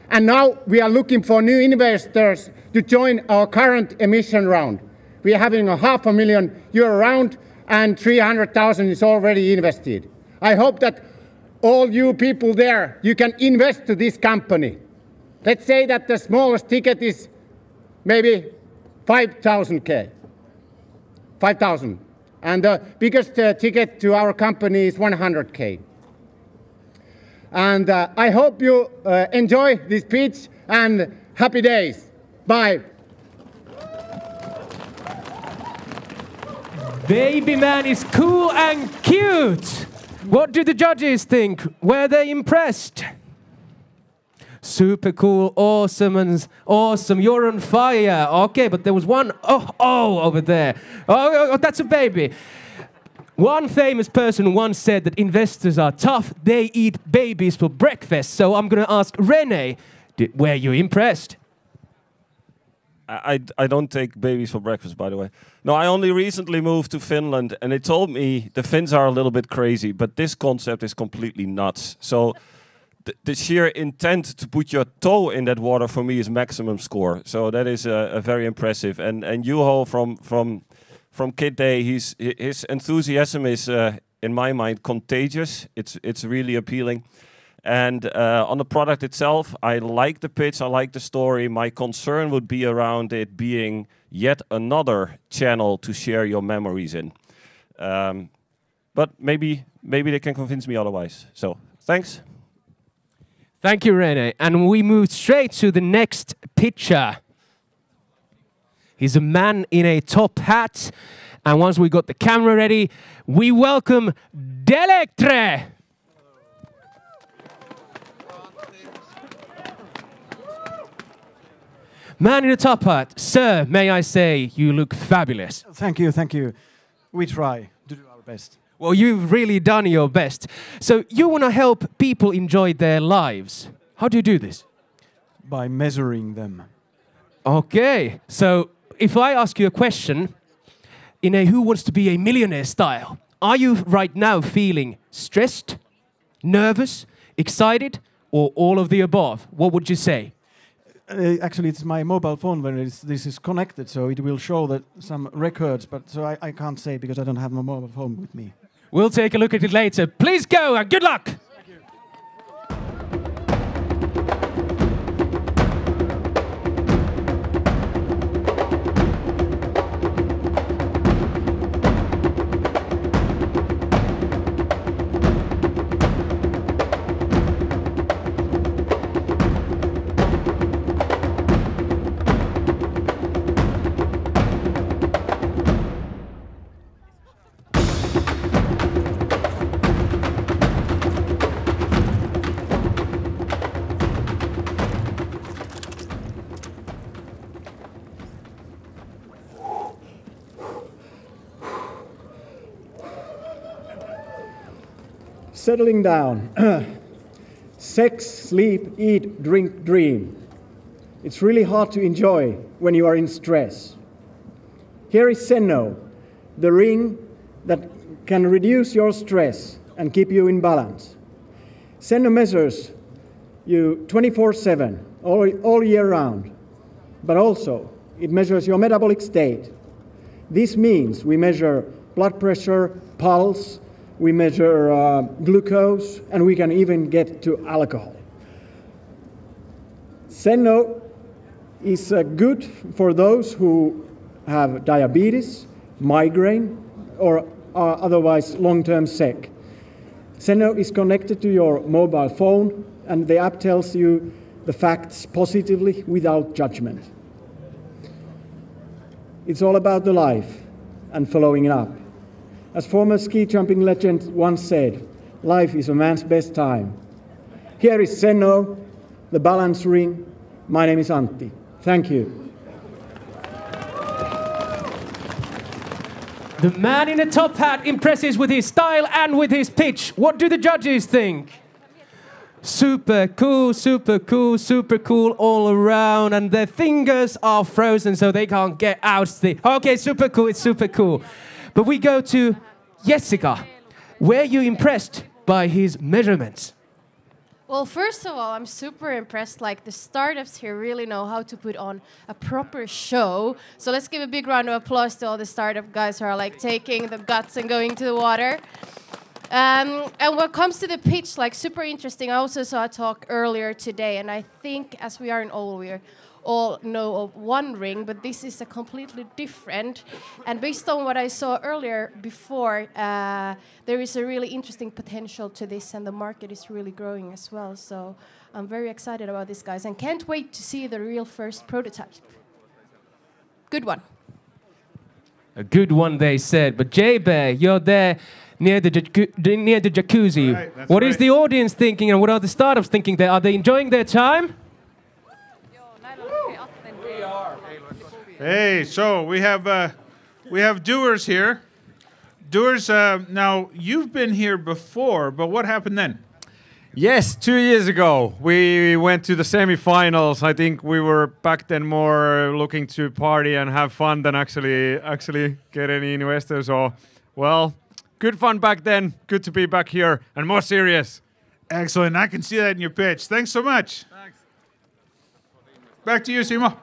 And now we are looking for new investors to join our current emission round. We are having a €500,000 round, and 300,000 is already invested. I hope that all you people there, you can invest to this company. Let's say that the smallest ticket is maybe 5,000K. 5,000. And the biggest ticket to our company is 100K. And I hope you enjoy this pitch and happy days. Bye. Baby man is cool and cute. What do the judges think? Were they impressed? Super cool, awesome, and awesome. You're on fire. Okay, but there was one over there. Oh, that's a baby. One famous person once said that investors are tough. They eat babies for breakfast. So I'm going to ask Rene, were you impressed? I don't take babies for breakfast, by the way. No, I only recently moved to Finland, and they told me the Finns are a little bit crazy, but this concept is completely nuts. So the sheer intent to put your toe in that water for me is maximum score. So that is a very impressive. And Juho from Kid Day, his enthusiasm is, in my mind, contagious. It's really appealing. And on the product itself, I like the pitch, I like the story. My concern would be around it being yet another channel to share your memories in. But maybe they can convince me otherwise. So, thanks. Thank you, Rene. And we move straight to the next picture. He's a man in a top hat. And once we got the camera ready, we welcome Delectre. Man in a top hat, sir, may I say, you look fabulous. Thank you, thank you. We try to do our best. Well, you've really done your best. So you want to help people enjoy their lives. How do you do this? By measuring them. Okay, so if I ask you a question in a Who Wants to Be a Millionaire style, are you right now feeling stressed, nervous, excited, or all of the above? What would you say? Actually, it's my mobile phone when this is connected, so it will show that some records, but so I can't say because I don't have my mobile phone with me. We'll take a look at it later. Please go and good luck! Settling down. Sex, sleep, eat, drink, dream. It's really hard to enjoy when you are in stress. Here is Senno, the ring that can reduce your stress and keep you in balance. Senno measures you 24/7, all year round, but also it measures your metabolic state. This means we measure blood pressure, pulse, we measure glucose, and we can even get to alcohol. Senno is good for those who have diabetes, migraine, or are otherwise long-term sick. Senno is connected to your mobile phone, and the app tells you the facts positively without judgment. It's all about the life and following it up. As former ski jumping legend once said, life is a man's best time. Here is Senno, the balance ring. My name is Antti. Thank you. The man in a top hat impresses with his style and with his pitch. What do the judges think? Super cool, super cool, super cool all around, and their fingers are frozen so they can't get out. Okay, super cool, it's super cool. But we go to Jessica. Were you impressed by his measurements? Well, first of all, I'm super impressed. Like, the startups here really know how to put on a proper show. So let's give a big round of applause to all the startup guys who are like taking the guts and going to the water. And when it comes to the pitch, like, super interesting. I also saw a talk earlier today, and I think as we are in Oulu, we all know of one ring, but this is a completely different. And based on what I saw earlier before, there is a really interesting potential to this, and the market is really growing as well. So I'm very excited about this, guys, and can't wait to see the real first prototype. Good one. A good one, they said. But JBear, you're there near the jacuzzi. Right, what is the audience thinking, and what are the startups thinking there? Are they enjoying their time? Hey, so we have doers here. Doers, now you've been here before, but what happened then? Yes, 2 years ago we went to the semi-finals. I think we were back then more looking to party and have fun than actually get any investors. Or, well, good fun back then. Good to be back here and more serious. Excellent. I can see that in your pitch. Thanks so much. Thanks. Back to you, Simo.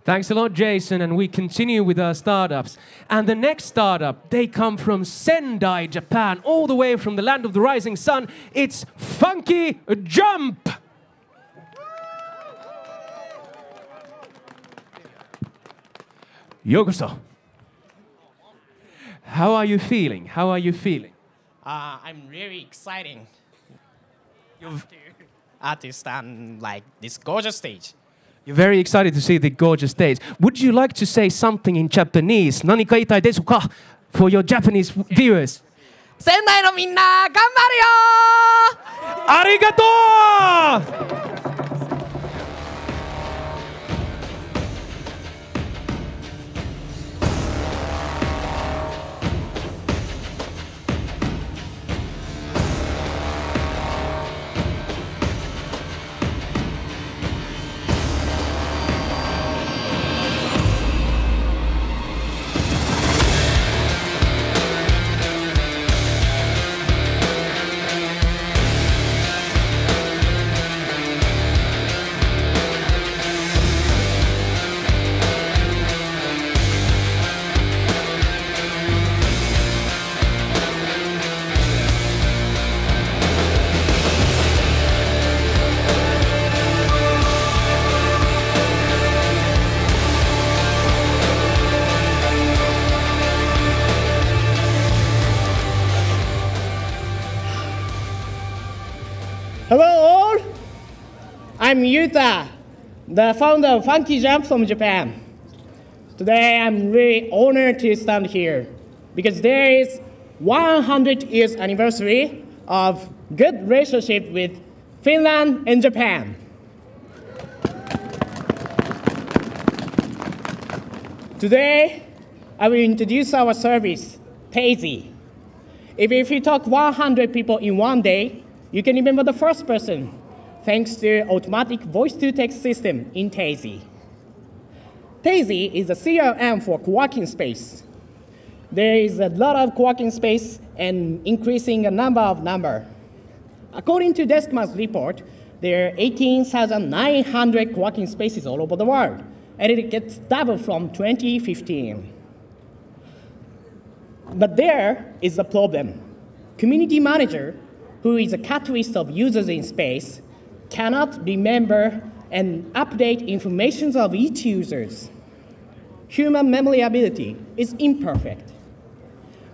Thanks a lot, Jason, and we continue with our startups. And the next startup, they come from Sendai, Japan, all the way from the land of the rising sun. It's Funky Jump! Yokoso. How are you feeling? How are you feeling? I'm really excited to stand like this gorgeous stage. You're very excited to see the gorgeous stage. Would you like to say something in Japanese? 何か言いたいですか? For your Japanese viewers. 仙台のみんな頑張るよ! ありがとう! Hello all, I'm Yuta, the founder of Funky Jump from Japan. Today I'm really honored to stand here because there is 100 years anniversary of good relationship with Finland and Japan. Today, I will introduce our service, Tazy. If you talk 100 people in one day, you can remember the first person, thanks to automatic voice-to-text system in Tazy. Tazy is a CRM for co-working space. There is a lot of co-working space and increasing a number. According to Deskman's report, there are 18,900 co-working spaces all over the world, and it gets doubled from 2015. But there is a problem. Community manager, who is a catalyst of users in space, cannot remember and update information of each user. Human memory ability is imperfect.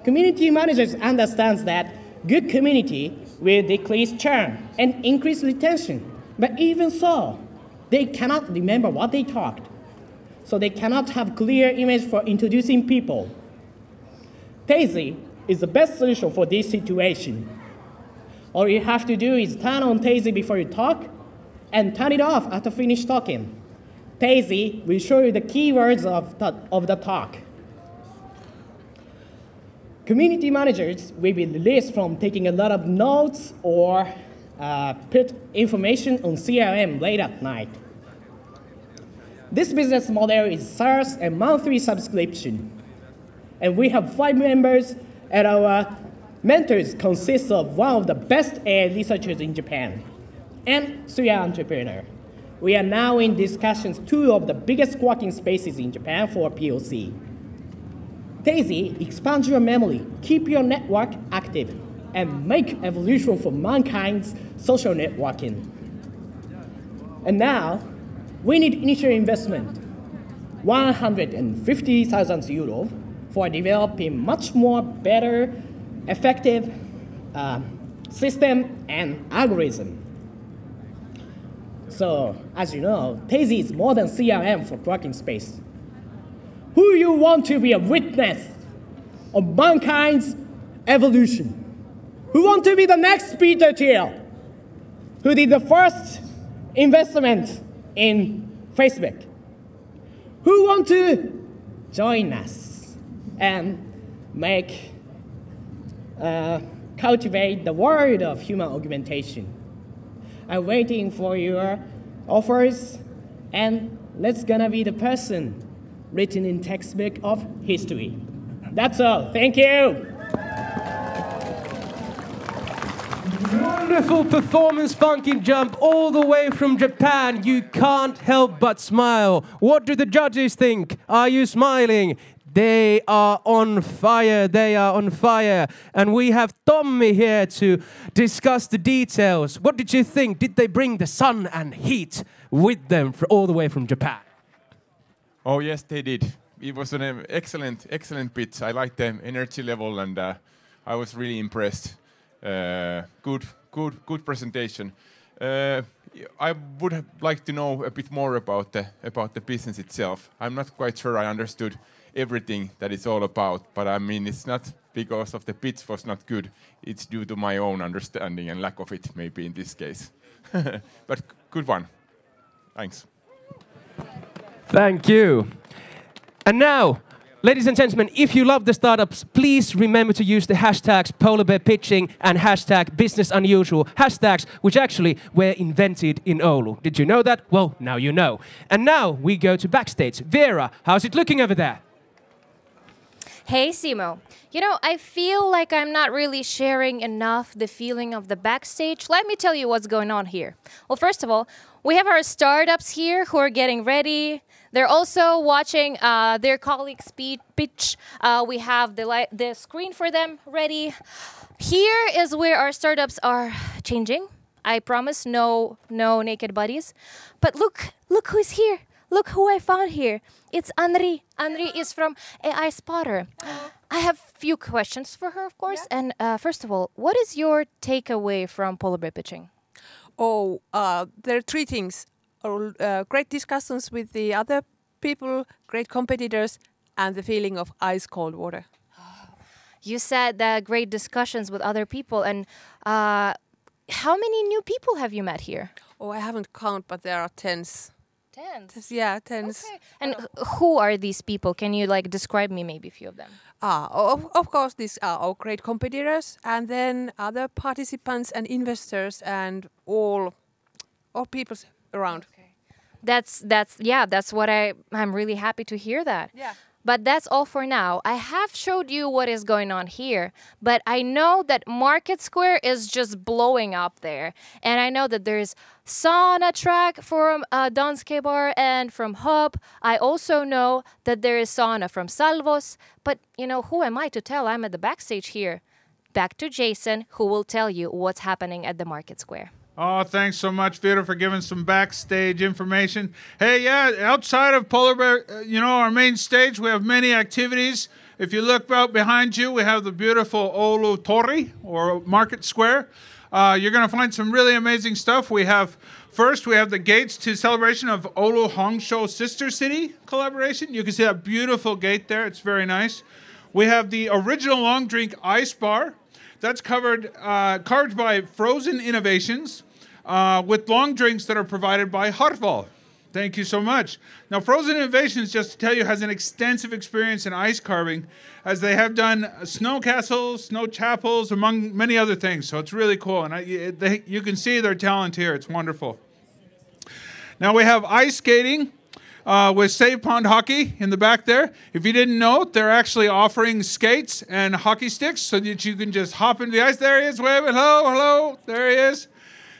Community managers understand that good community will decrease churn and increase retention. But even so, they cannot remember what they talked. So they cannot have clear image for introducing people. Tazy is the best solution for this situation. All you have to do is turn on Tazy before you talk and turn it off after finish talking. Tazy will show you the keywords of the talk. Community managers will be released from taking a lot of notes or put information on CRM late at night. This business model is SaaS and monthly subscription. And we have 5 members, and our mentors consist of one of the best AI researchers in Japan and 3 entrepreneurs. We are now in discussions 2 of the biggest co-working spaces in Japan for POC. Tazy expands your memory, keep your network active, and make evolution for mankind's social networking. And now, we need initial investment, 150,000 euros, for developing much more better, effective system and algorithm. So, as you know, Tazy is more than CRM for co-working space. Who you want to be a witness of mankind's evolution? Who want to be the next Peter Thiel, who did the first investment in Facebook? Who want to join us and cultivate the world of human augmentation? I'm waiting for your offers, and let's gonna be the person written in textbook of history. That's all. Thank you. Wonderful performance, Funky Jump, all the way from Japan. You can't help but smile. What do the judges think? Are you smiling? They are on fire, they are on fire. And we have Tommy here to discuss the details. What did you think? Did they bring the sun and heat with them all the way from Japan? Oh yes, they did. It was an excellent pitch. I liked the energy level, and I was really impressed. Good presentation. I would have liked to know a bit more about the business itself. I'm not quite sure I understood everything that it's all about, but I mean, it's not because of the pitch was not good. It's due to my own understanding and lack of it, maybe in this case. But good one. Thanks. Thank you. And now, ladies and gentlemen, if you love the startups, please remember to use the hashtags PolarBearPitching and hashtag BusinessUnusual, hashtags which actually were invented in Oulu. Did you know that? Well, now you know. And now we go to backstage. Viera, how's it looking over there? Hey, Simo. You know, I feel like I'm not really sharing enough the feeling of the backstage. Let me tell you what's going on here. Well, first of all, we have our startups here who are getting ready. They're also watching their colleagues pitch. We have the screen for them ready. Here is where our startups are changing. I promise no naked bodies. But look who's here. Look who I found here. It's Henri. Henri is from AI Spotter. I have a few questions for her, of course. Yeah. And first of all, what is your takeaway from Polar Bear Pitching? There are three things. Great discussions with the other people, great competitors, and the feeling of ice cold water. You said that great discussions with other people, and how many new people have you met here? Oh, I haven't counted, but there are tens. Tens? Yeah, tens. Okay. And who are these people? Can you describe me maybe a few of them? Of course, these are our great competitors, and then other participants and investors and all people around. Okay. That's what I'm really happy to hear that. Yeah. But that's all for now. I have showed you what is going on here, but I know that Market Square is just blowing up there. And I know that there's sauna track from Danske Bar and from Hub. I also know that there is sauna from Salvos. But, who am I to tell? I'm at the backstage here. Back to Jason, who will tell you what's happening at the Market Square. Oh, thanks so much, Viera, for giving some backstage information. Hey, yeah, outside of Polar Bear, our main stage, we have many activities. If you look out behind you, we have the beautiful Oulu Tori, or Market Square. You're going to find some really amazing stuff. First, we have the gates to celebration of Oulu Hongshou Sister City collaboration. You can see that beautiful gate there. It's very nice. We have the original long drink ice bar. That's carved by Frozen Innovations. With long drinks that are provided by Hartwall. Thank you so much. Now, Frozen Innovations, just to tell you, has an extensive experience in ice carving, as they have done snow castles, snow chapels, among many other things. So it's really cool, and you can see their talent here. It's wonderful. Now we have ice skating with Save Pond Hockey in the back there. If you didn't know, they're actually offering skates and hockey sticks so that you can just hop into the ice. There he is, waving. Hello, hello. There he is.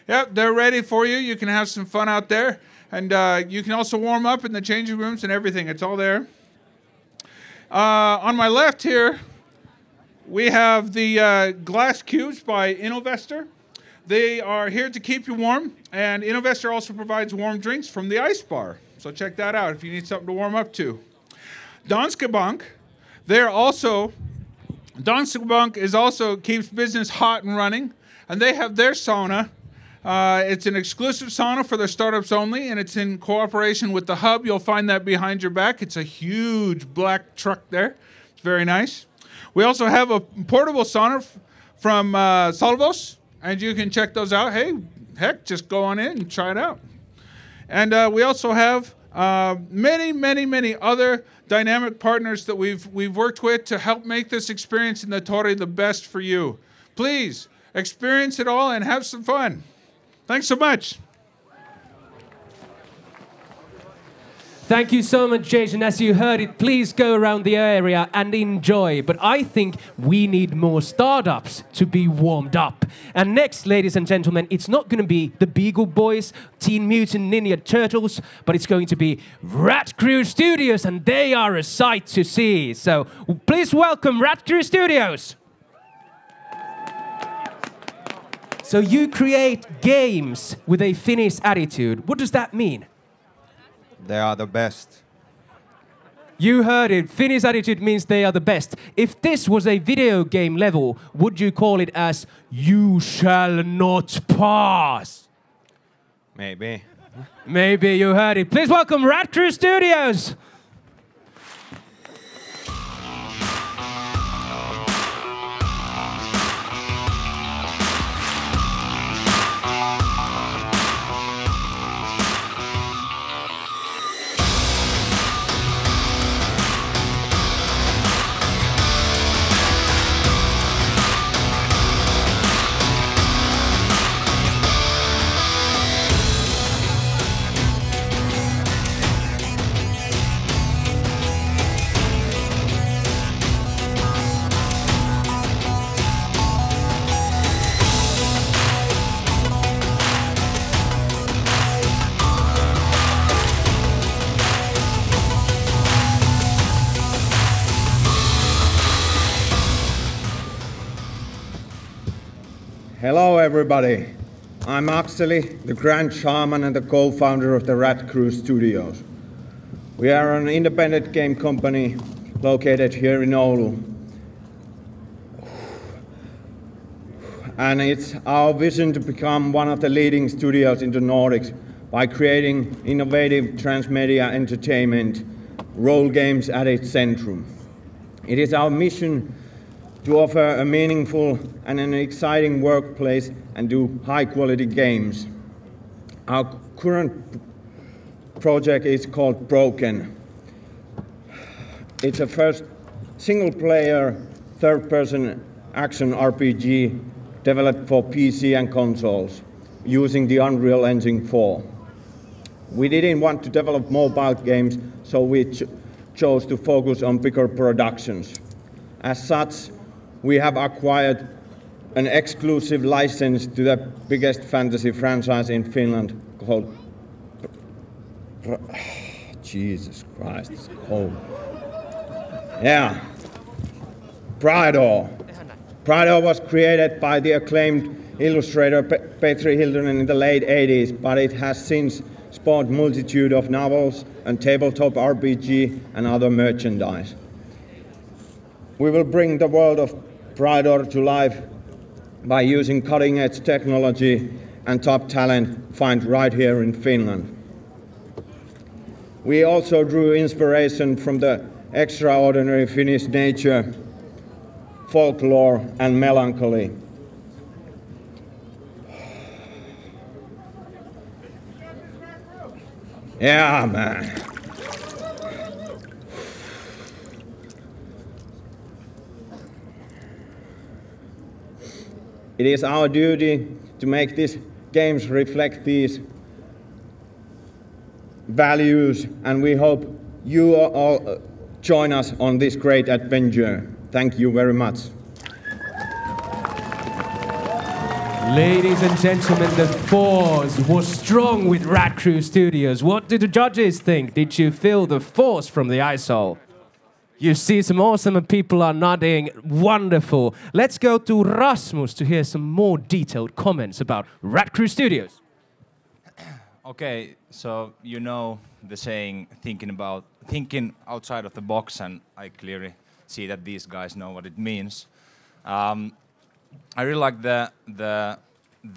Yep, they're ready for you. You can have some fun out there. And you can also warm up in the changing rooms and everything. It's all there. On my left here, we have the glass cubes by Innovestor. They are here to keep you warm. And Innovestor also provides warm drinks from the ice bar. So check that out if you need something to warm up to. Danske Bank, Danske Bank keeps business hot and running. And they have their sauna. It's an exclusive sauna for their startups only, and it's in cooperation with the Hub. You'll find that behind your back. It's a huge black truck there. It's very nice. We also have a portable sauna from Salvos, and you can check those out. Hey, heck, just go on in and try it out. And we also have many other dynamic partners that we've worked with to help make this experience in the Tori the best for you. Please experience it all and have some fun. Thanks so much. Thank you so much, Jason. As you heard it, please go around the area and enjoy. But I think we need more startups to be warmed up. And next, ladies and gentlemen, it's not going to be the Beagle Boys, Teen Mutant Ninja Turtles, but it's going to be Rat Crew Studios, and they are a sight to see. So please welcome Rat Crew Studios. So you create games with a Finnish attitude. What does that mean? They are the best. You heard it. Finnish attitude means they are the best. If this was a video game level, would you call it as "You shall not pass"? Maybe. Maybe, you heard it. Please welcome Rat Crew Studios. Hello everybody, I'm Akseli, the Grand Shaman and the co-founder of the Rat Crew Studios. We are an independent game company located here in Oulu. and it's our vision to become one of the leading studios in the Nordics by creating innovative transmedia entertainment, role games at its centrum. It is our mission to offer a meaningful and an exciting workplace and do high-quality games. Our current project is called Broken. It's a first single-player, third-person action RPG developed for PC and consoles using the Unreal Engine 4. We didn't want to develop mobile games, so we chose to focus on bigger productions. As such, we have acquired an exclusive license to the biggest fantasy franchise in Finland called... Jesus Christ, it's cold. Yeah. Pridor. Pridor was created by the acclaimed illustrator Petri Hiltunen in the late 80s, but it has since spawned multitude of novels and tabletop RPG and other merchandise. We will bring the world of Pridor to life by using cutting-edge technology and top talent found right here in Finland. We also drew inspiration from the extraordinary Finnish nature, folklore, and melancholy. Yeah, man. It is our duty to make these games reflect these values, and we hope you all join us on this great adventure. Thank you very much. Ladies and gentlemen, the force was strong with Rat Crew Studios. What did the judges think? Did you feel the force from the ice hole? You see some awesome people are nodding. Wonderful. Let's go to Rasmus to hear some more detailed comments about Rat Crew Studios. Okay, so you know the saying, thinking outside of the box, and I clearly see that these guys know what it means. I really like the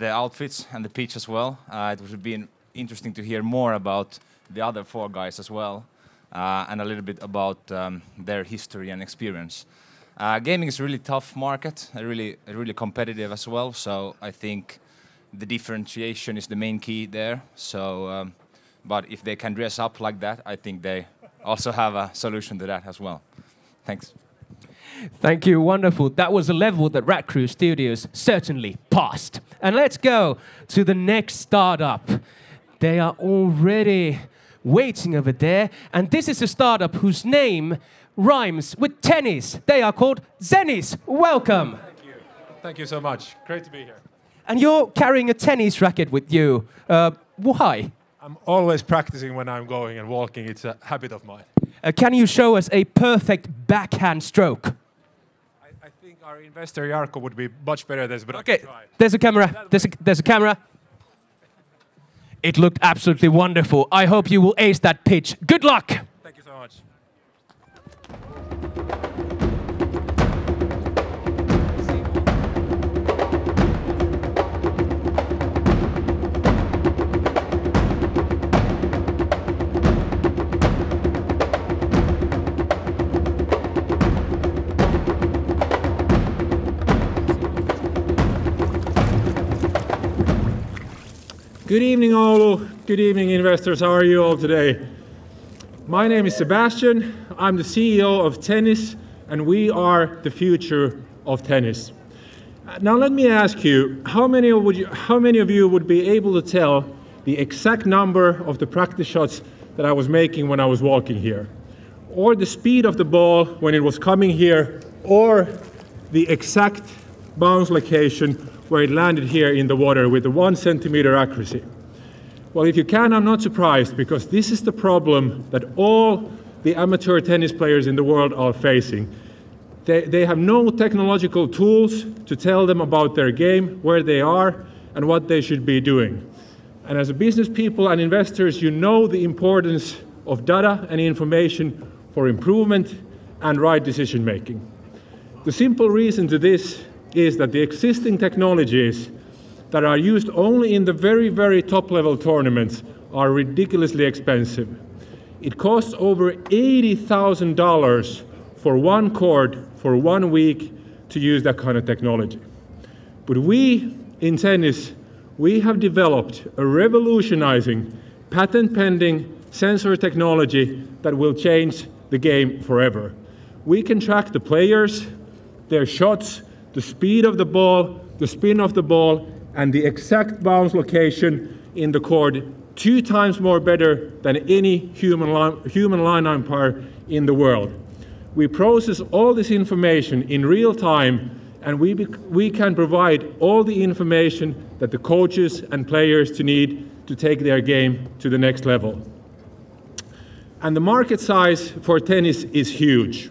outfits and the pitch as well. It would have been interesting to hear more about the other four guys as well, and a little bit about their history and experience. Gaming is a really tough market, really competitive as well. So I think the differentiation is the main key there. So, but if they can dress up like that, I think they also have a solution to that as well. Thanks. Thank you, wonderful. That was a level that Rat Crew Studios certainly passed. And let's go to the next startup. They are already waiting over there. And this is a startup whose name rhymes with tennis. They are called Zenis. Welcome. Thank you. Thank you so much. Great to be here. And you're carrying a tennis racket with you. Why? I'm always practicing when I'm going and walking. It's a habit of mine. Can you show us a perfect backhand stroke? I think our investor Jarkko would be much better at this, but okay, I can try. There's a camera. There's a camera. It looked absolutely wonderful. I hope you will ace that pitch. Good luck. Thank you so much. Good evening, Oulu. Good evening, investors. How are you all today? My name is Sebastian. I'm the CEO of Tennis, and we are the future of tennis. Now, let me ask you, how many of you would be able to tell the exact number of the practice shots that I was making when I was walking here? Or the speed of the ball when it was coming here, or the exact bounce location where it landed here in the water with the 1 centimeter accuracy? Well, if you can, I'm not surprised, because this is the problem that all the amateur tennis players in the world are facing. They have no technological tools to tell them about their game, where they are, and what they should be doing. And as a business people and investors, you know the importance of data and information for improvement and right decision making. The simple reason to this is that the existing technologies that are used only in the very, very top level tournaments are ridiculously expensive. It costs over $80,000 for one court for 1 week to use that kind of technology. But we, in tennis, we have developed a revolutionizing, patent-pending sensor technology that will change the game forever. We can track the players, their shots, the speed of the ball, the spin of the ball, and the exact bounce location in the court 2 times more better than any human line umpire in the world. We process all this information in real time, and we can provide all the information that the coaches and players need to take their game to the next level. And the market size for tennis is huge.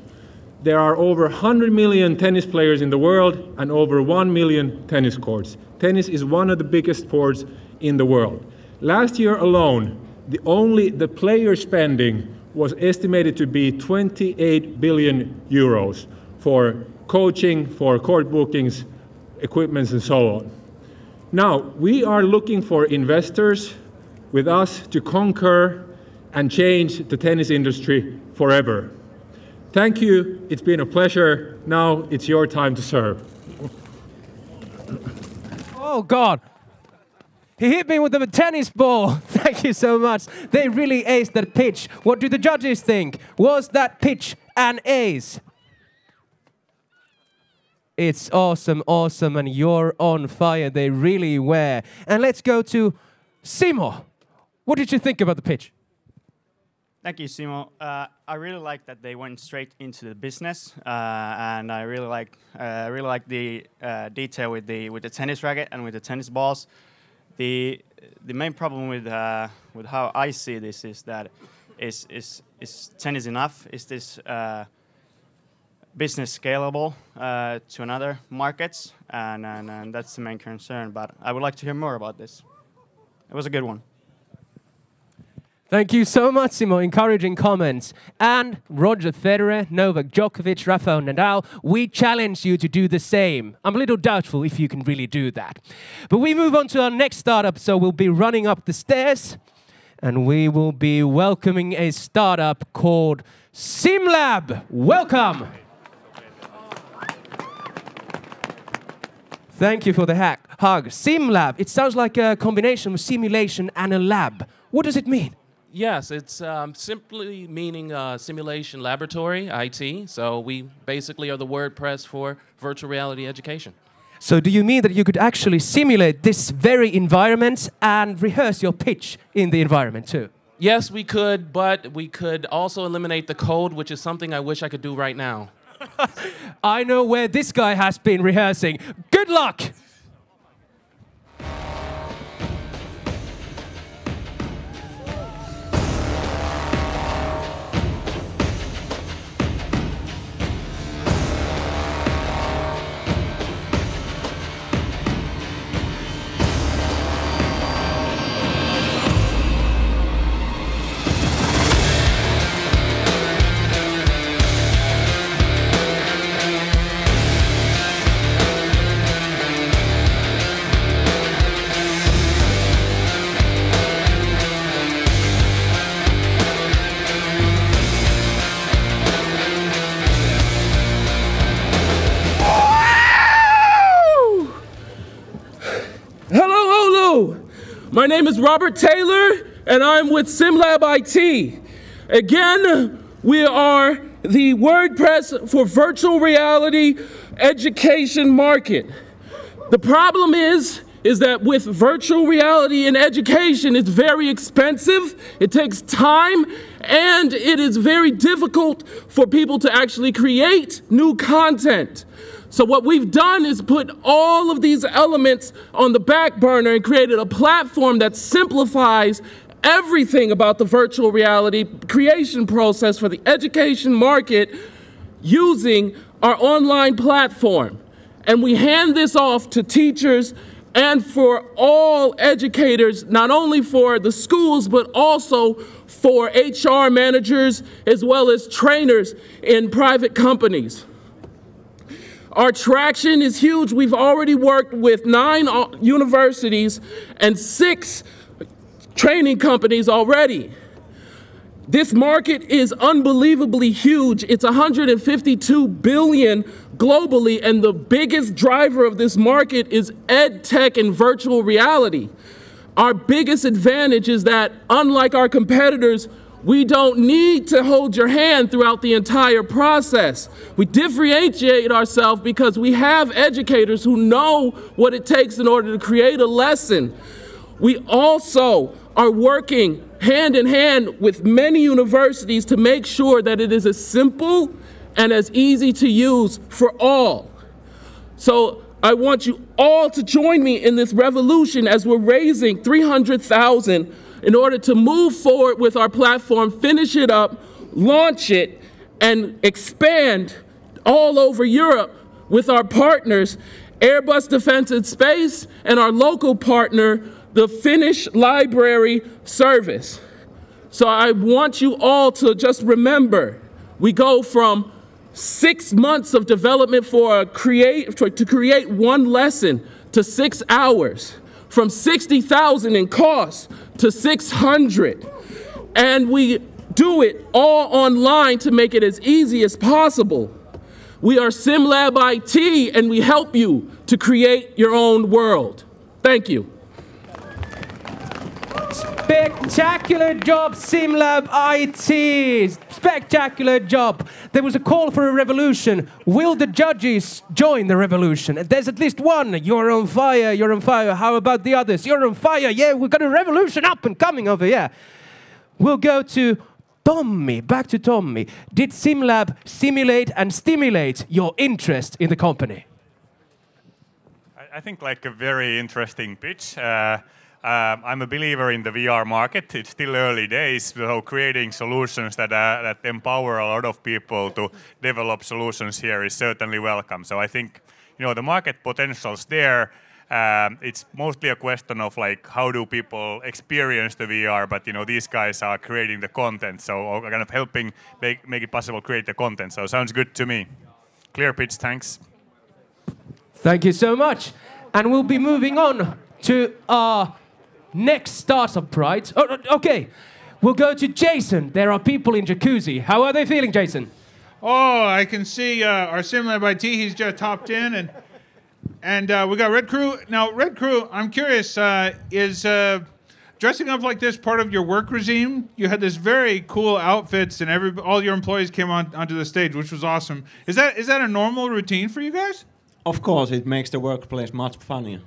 There are over 100 million tennis players in the world and over 1 million tennis courts. Tennis is one of the biggest sports in the world. Last year alone, the player spending was estimated to be 28 billion euros for coaching, for court bookings, equipments, and so on. Now, we are looking for investors with us to conquer and change the tennis industry forever. Thank you. It's been a pleasure. Now it's your time to serve. Oh, God. He hit me with a tennis ball. Thank you so much. They really aced that pitch. What do the judges think? Was that pitch an ace? It's awesome, awesome, and you're on fire. They really were. And let's go to Simo. What did you think about the pitch? Thank you, Simo. I really like that they went straight into the business, and I really like the detail with the tennis racket and with the tennis balls. The main problem with how I see this is that is tennis enough? Is this business scalable to another markets? And that's the main concern. But I would like to hear more about this. It was a good one. Thank you so much, Simo. Encouraging comments. And Roger Federer, Novak Djokovic, Rafael Nadal, we challenge you to do the same. I'm a little doubtful if you can really do that. But we move on to our next startup, so we'll be running up the stairs, and we will be welcoming a startup called SimLab. Welcome! Thank you for the hug. SimLab, it sounds like a combination of simulation and a lab. What does it mean? Yes, it's simply meaning simulation laboratory, IT. So we basically are the WordPress for virtual reality education. So do you mean that you could actually simulate this very environment and rehearse your pitch in the environment too? Yes, we could, but we could also eliminate the code, which is something I wish I could do right now. I know where this guy has been rehearsing. Good luck! My name is Robert Taylor, and I'm with SimLab IT. Again, we are the WordPress for virtual reality education market. The problem is that with virtual reality in education, it's very expensive, it takes time, and it is very difficult for people to actually create new content. So what we've done is put all of these elements on the back burner and created a platform that simplifies everything about the virtual reality creation process for the education market using our online platform. And we hand this off to teachers and for all educators, not only for the schools, but also for HR managers as well as trainers in private companies. Our traction is huge. We've already worked with 9 universities and 6 training companies already. This market is unbelievably huge. It's 152 billion globally, and the biggest driver of this market is ed tech and virtual reality. Our biggest advantage is that, unlike our competitors, we don't need to hold your hand throughout the entire process. We differentiate ourselves because we have educators who know what it takes in order to create a lesson. We also are working hand in hand with many universities to make sure that it is as simple and as easy to use for all. So I want you all to join me in this revolution as we're raising $300,000 in order to move forward with our platform, finish it up, launch it, and expand all over Europe with our partners, Airbus Defence and Space, and our local partner, the Finnish Library Service. So I want you all to just remember, we go from 6 months of development to create one lesson to 6 hours, from 60,000 in cost to 600. And we do it all online to make it as easy as possible. We are SimLab IT, and we help you to create your own world. Thank you. Spectacular job, SimLab IT! Spectacular job! There was a call for a revolution. Will the judges join the revolution? There's at least one. You're on fire, you're on fire. How about the others? You're on fire, yeah, we've got a revolution up and coming over here. We'll go to Tommy, back to Tommy. Did SimLab simulate and stimulate your interest in the company? I think like a very interesting pitch. I'm a believer in the VR market. It's still early days, so creating solutions that empower a lot of people to develop solutions here is certainly welcome. So I think, you know, the market potential's there. It's mostly a question of like how do people experience the VR, but you know these guys are creating the content, so kind of helping make it possible to create the content. So sounds good to me. Clear pitch, thanks. Thank you so much. And we'll be moving on to our next startup prize. Oh, okay, we'll go to Jason. There are people in Jacuzzi. How are they feeling, Jason? Oh, I can see our SimLab IT. He's just hopped in, and we got Red Crew. Now, Red Crew, I'm curious, is dressing up like this part of your work regime? You had this very cool outfits, and all your employees came onto the stage, which was awesome. Is that a normal routine for you guys? Of course, it makes the workplace much funnier.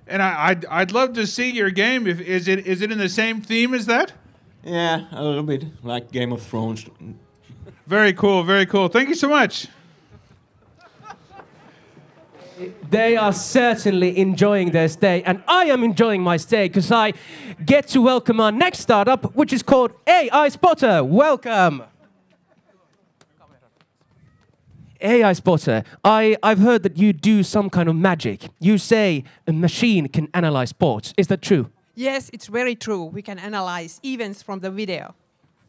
And I'd love to see your game. Is it in the same theme as that? Yeah, a little bit like Game of Thrones. Very cool, very cool. Thank you so much. They are certainly enjoying their stay, and I am enjoying my stay because I get to welcome our next startup, which is called AI Spotter. Welcome. AI Spotter, I've heard that you do some kind of magic. You say a machine can analyze sports. Is that true? Yes, it's very true. We can analyze events from the video.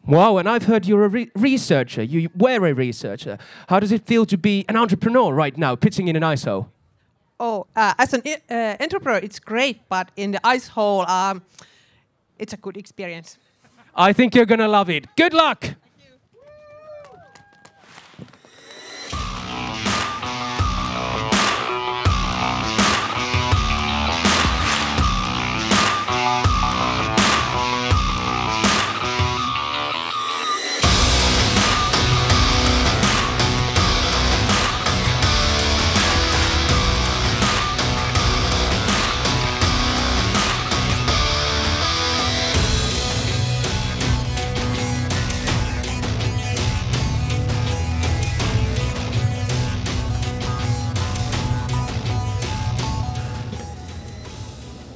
Wow, and I've heard you're a researcher. You were a researcher. How does it feel to be an entrepreneur right now, pitching in an ISO? Oh, as an entrepreneur, it's great, but in the ice hole, it's a good experience. I think you're gonna love it. Good luck!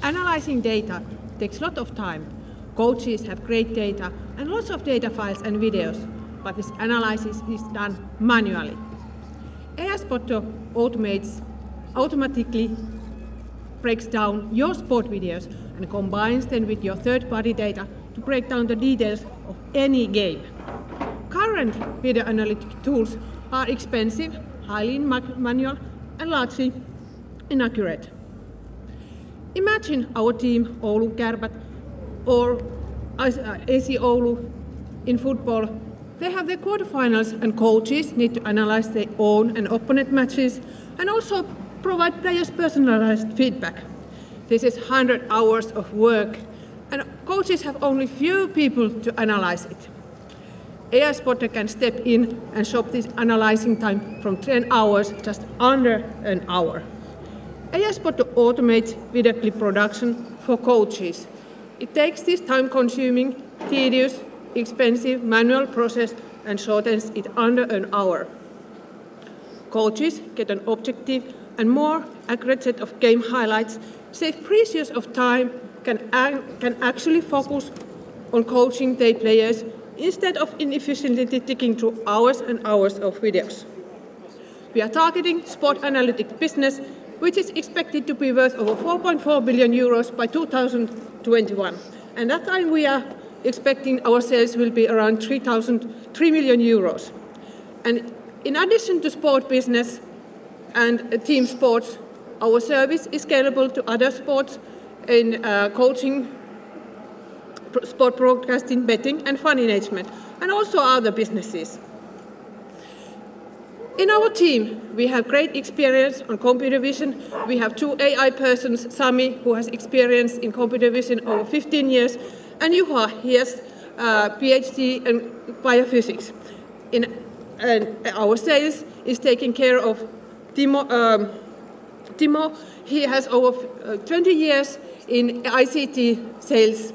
Analyzing data takes a lot of time. Coaches have great data and lots of data files and videos, but this analysis is done manually. AI Spotter automatically breaks down your sport videos and combines them with your third-party data to break down the details of any game. Current video analytic tools are expensive, highly manual and largely inaccurate. Imagine our team, Oulu Kärpät, or AC Oulu in football. They have their quarterfinals and coaches need to analyze their own and opponent matches and also provide players personalized feedback. This is 100 hours of work and coaches have only few people to analyze it. AI Spotter can step in and shop this analyzing time from 10 hours just under an hour. AI Spotter automates video clip production for coaches. It takes this time-consuming, tedious, expensive manual process and shortens it under an hour. Coaches get an objective and more accurate set of game highlights, save precious of time, can actually focus on coaching their players instead of inefficiently ticking through hours and hours of videos. We are targeting sport analytics business, which is expected to be worth over 4.4 billion euros by 2021. And that time we are expecting our sales will be around 3 million euros. And in addition to sport business and team sports, our service is scalable to other sports in coaching, sport broadcasting, betting and fund management, and also other businesses. In our team, we have great experience on computer vision. We have 2 AI persons, Sami, who has experience in computer vision over 15 years, and Juha, he has a PhD in biophysics. And our sales is taken care of Timo. He has over 20 years in ICT sales,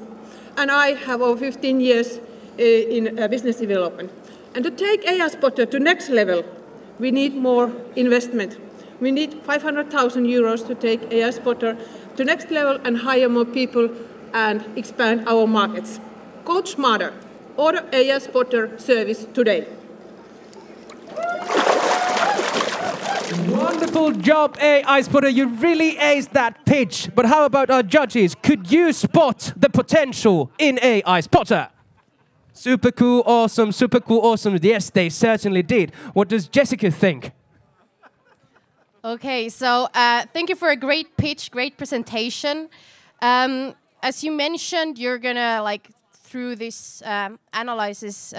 and I have over 15 years in business development. And to take AI Spotter to next level, we need more investment. We need 500,000 euros to take AI Spotter to next level and hire more people and expand our markets. Coach smarter. Order AI Spotter service today. Wonderful job, AI Spotter. You really aced that pitch. But how about our judges? Could you spot the potential in AI Spotter? Super cool, awesome, super cool, awesome. Yes, they certainly did. What does Jessica think? Okay, so thank you for a great pitch, great presentation. As you mentioned, you're gonna, like, through this analysis,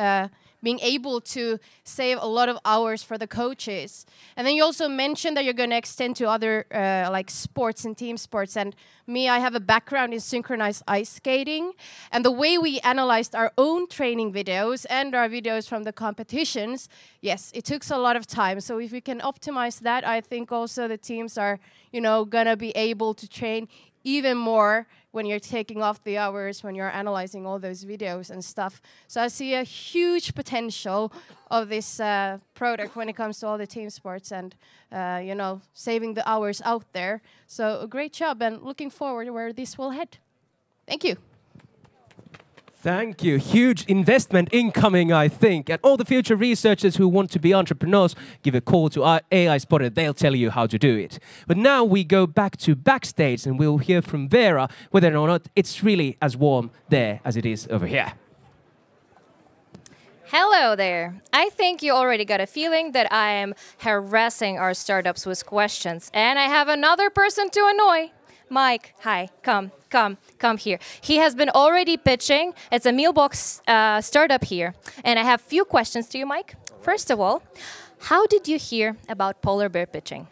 being able to save a lot of hours for the coaches. And then you also mentioned that you're going to extend to other like sports and team sports. And me, I have a background in synchronized ice skating. And the way we analyzed our own training videos and our videos from the competitions, yes, it took a lot of time. So if we can optimize that, I think also the teams are, you know, going to be able to train even more when you're taking off the hours, when you're analyzing all those videos and stuff. So I see a huge potential of this product when it comes to all the team sports and, you know, saving the hours out there. So a great job and looking forward to where this will head. Thank you. Thank you. Huge investment incoming, I think. And all the future researchers who want to be entrepreneurs, give a call to our AI Spotter. They'll tell you how to do it. But now we go back to backstage and we'll hear from Viera whether or not it's really as warm there as it is over here. Hello there. I think you already got a feeling that I am harassing our startups with questions. And I have another person to annoy. Mike, hi, come here. He has been already pitching. It's a meal box startup here. And I have a few questions to you, Mike. First of all, how did you hear about polar bear pitching?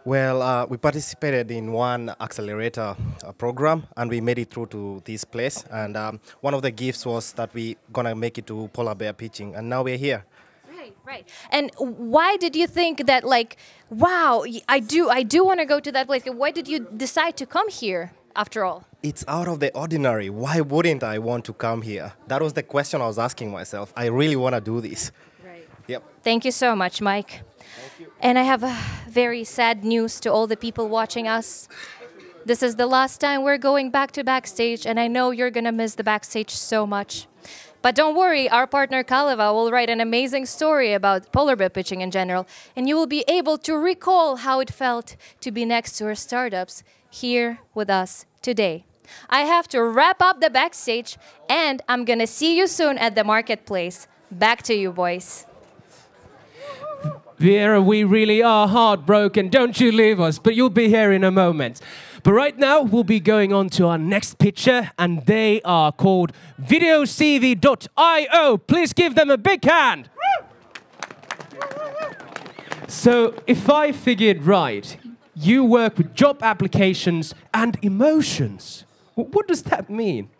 Well, we participated in one accelerator program and we made it through to this place. And one of the gifts was that we gonna make it to polar bear pitching. And now we're here. Right. And why did you think that, like, wow, I do want to go to that place? Why did you decide to come here, after all? It's out of the ordinary. Why wouldn't I want to come here? That was the question I was asking myself. I really want to do this. Right. Yep. Thank you so much, Mike. Thank you. And I have very sad news to all the people watching us. This is the last time we're going back to backstage, and I know you're going to miss the backstage so much. But don't worry, our partner Kaleva will write an amazing story about polar bear pitching in general, and you will be able to recall how it felt to be next to our startups here with us today. I have to wrap up the backstage, and I'm gonna see you soon at the marketplace. Back to you, boys. Viera, we really are heartbroken. Don't you leave us, but you'll be here in a moment. But right now, we'll be going on to our next picture, and they are called videocv.io. Please give them a big hand. So, if I figured right, you work with job applications and emotions. What does that mean?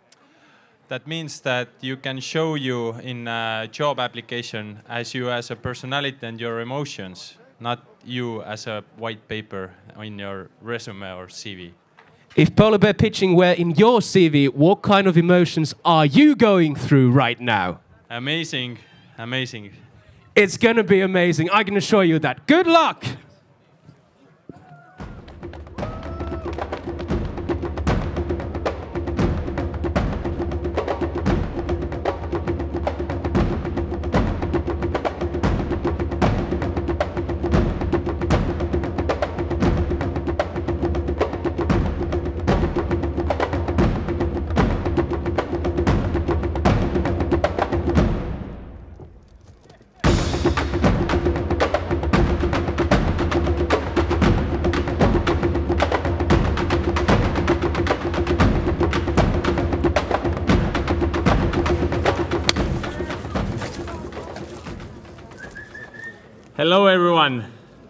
That means that you can show you in a job application as you as a personality and your emotions, not you as a white paper in your resume or CV. If polar bear pitching were in your CV, what kind of emotions are you going through right now? Amazing, amazing. It's gonna be amazing, I can assure you that. Good luck! Hello everyone,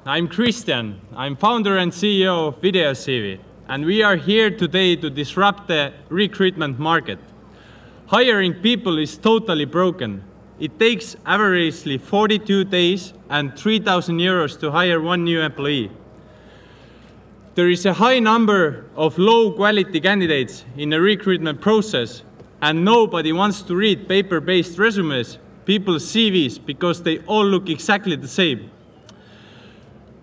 I'm Christian. I'm founder and CEO of VideoCV, and we are here today to disrupt the recruitment market. Hiring people is totally broken. It takes averagely 42 days and 3,000 euros to hire one new employee. There is a high number of low-quality candidates in the recruitment process, and nobody wants to read paper-based resumes, people's CVs, because they all look exactly the same.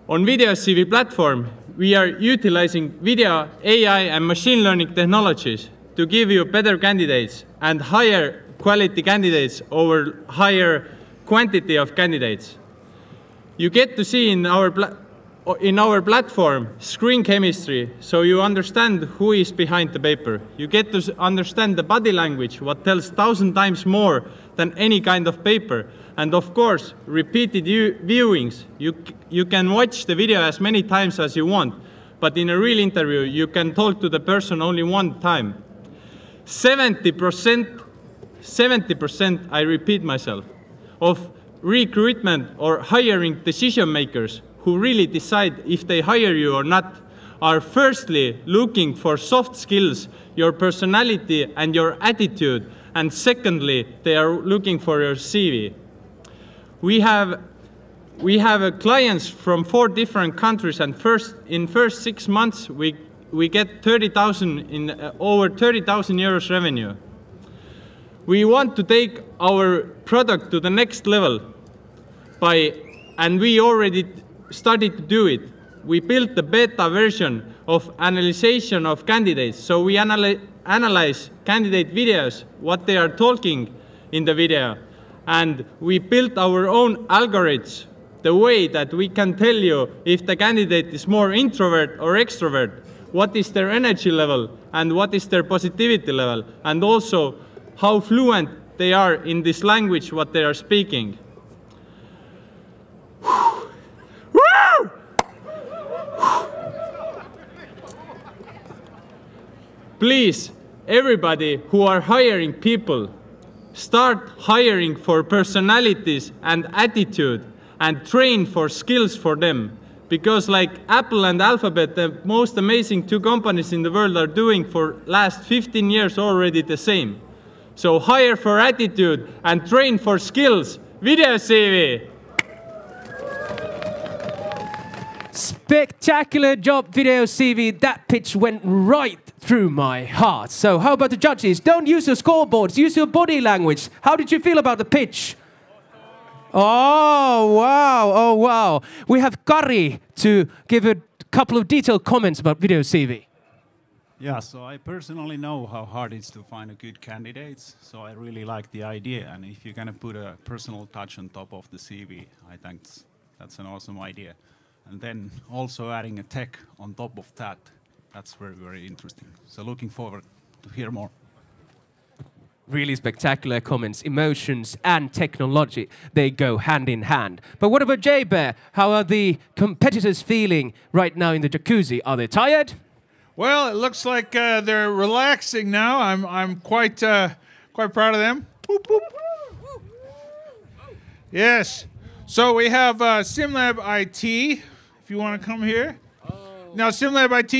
On VideoCV platform, we are utilizing video, AI, and machine learning technologies to give you better candidates and higher quality candidates over higher quantity of candidates. You get to see in our platform screen chemistry, so you understand who is behind the paper. You get to understand the body language, what tells 1,000 times more than any kind of paper. And of course, repeated viewings. You can watch the video as many times as you want, but in a real interview, you can talk to the person only one time. 70%, I repeat myself, of recruitment or hiring decision makers who really decide if they hire you or not are firstly looking for soft skills, your personality and your attitude, and secondly, they are looking for your CV. We have clients from 4 different countries, and in first 6 months we get 30,000 in over 30,000 euros revenue. We want to take our product to the next level and we already started to do it. We built the beta version of analyzation of candidates. So we analyze candidate videos, what they are talking in the video. And we built our own algorithms, the way that we can tell you if the candidate is more introvert or extrovert, what is their energy level, and what is their positivity level, and also how fluent they are in this language, what they are speaking. Please, everybody who are hiring people, start hiring for personalities and attitude and train for skills for them. Because like Apple and Alphabet, the most amazing 2 companies in the world are doing for last 15 years already the same. So hire for attitude and train for skills. VideoCV! Spectacular job, VideoCV. That pitch went right through my heart. So how about the judges? Don't use your scoreboards, use your body language. How did you feel about the pitch? Oh, wow, oh, wow. We have Kari to give a couple of detailed comments about VideoCV. Yeah, so I personally know how hard it is to find a good candidates, so I really like the idea. And if you're going to put a personal touch on top of the CV, I think that's an awesome idea. And then also adding a tech on top of that, that's very, very interesting. So looking forward to hear more. Really spectacular comments. Emotions and technology, they go hand in hand. But what about JBear? How are the competitors feeling right now in the jacuzzi? Are they tired? Well, it looks like they're relaxing now. I'm quite proud of them. Boop, boop. Yes. So we have SimLab IT. If you want to come here. Now, SimLab IT,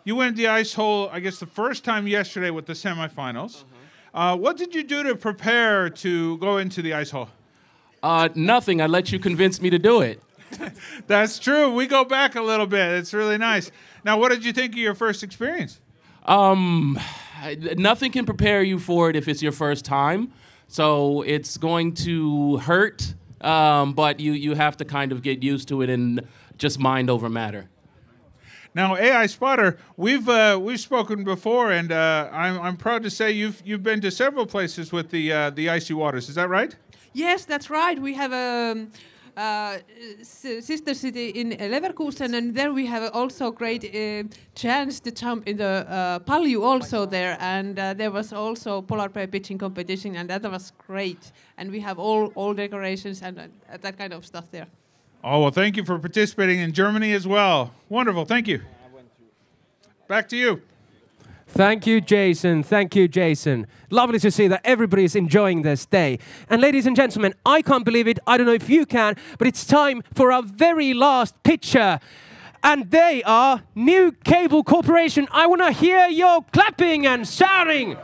you went the ice hole, I guess, the first time yesterday with the semifinals. What did you do to prepare to go into the ice hole? Nothing. I let you convince me to do it. That's true. We go back a little bit. It's really nice. Now, what did you think of your first experience? Nothing can prepare you for it if it's your first time. So it's going to hurt, but you have to kind of get used to it and just mind over matter. Now, AI Spotter, we've spoken before, and I'm proud to say you've been to several places with the icy waters. Is that right? Yes, that's right. We have a sister city in Leverkusen, and there we have also great chance to jump in the Palju also there, and there was also polar bear pitching competition, and that was great. And we have all decorations and that kind of stuff there. Oh, well, thank you for participating in Germany as well. Wonderful, thank you. Back to you. Thank you, Jason. Thank you, Jason. Lovely to see that everybody is enjoying this day. And ladies and gentlemen, I can't believe it. I don't know if you can, but it's time for our very last pitcher. And they are New Cable Corporation. I want to hear your clapping and shouting.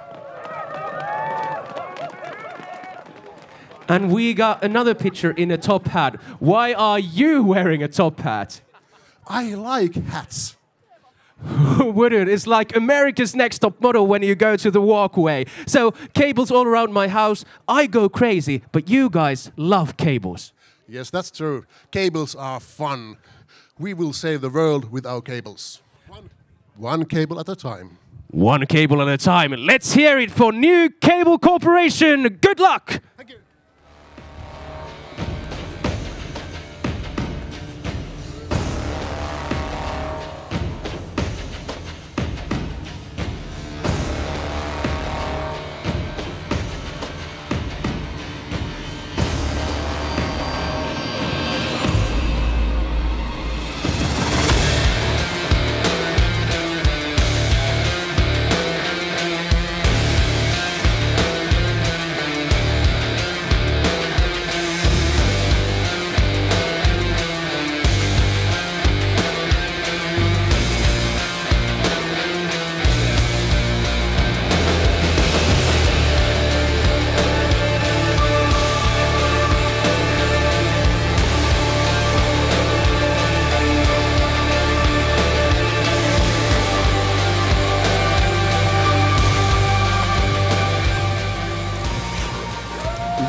And we got another pitcher in a top hat. Why are you wearing a top hat? I like hats. Who wouldn't? It's like America's Next Top Model when you go to the walkway. So cables all around my house. I go crazy, but you guys love cables. Yes, that's true. Cables are fun. We will save the world with our cables. One cable at a time. One cable at a time. Let's hear it for New Cable Corporation. Good luck. Thank you.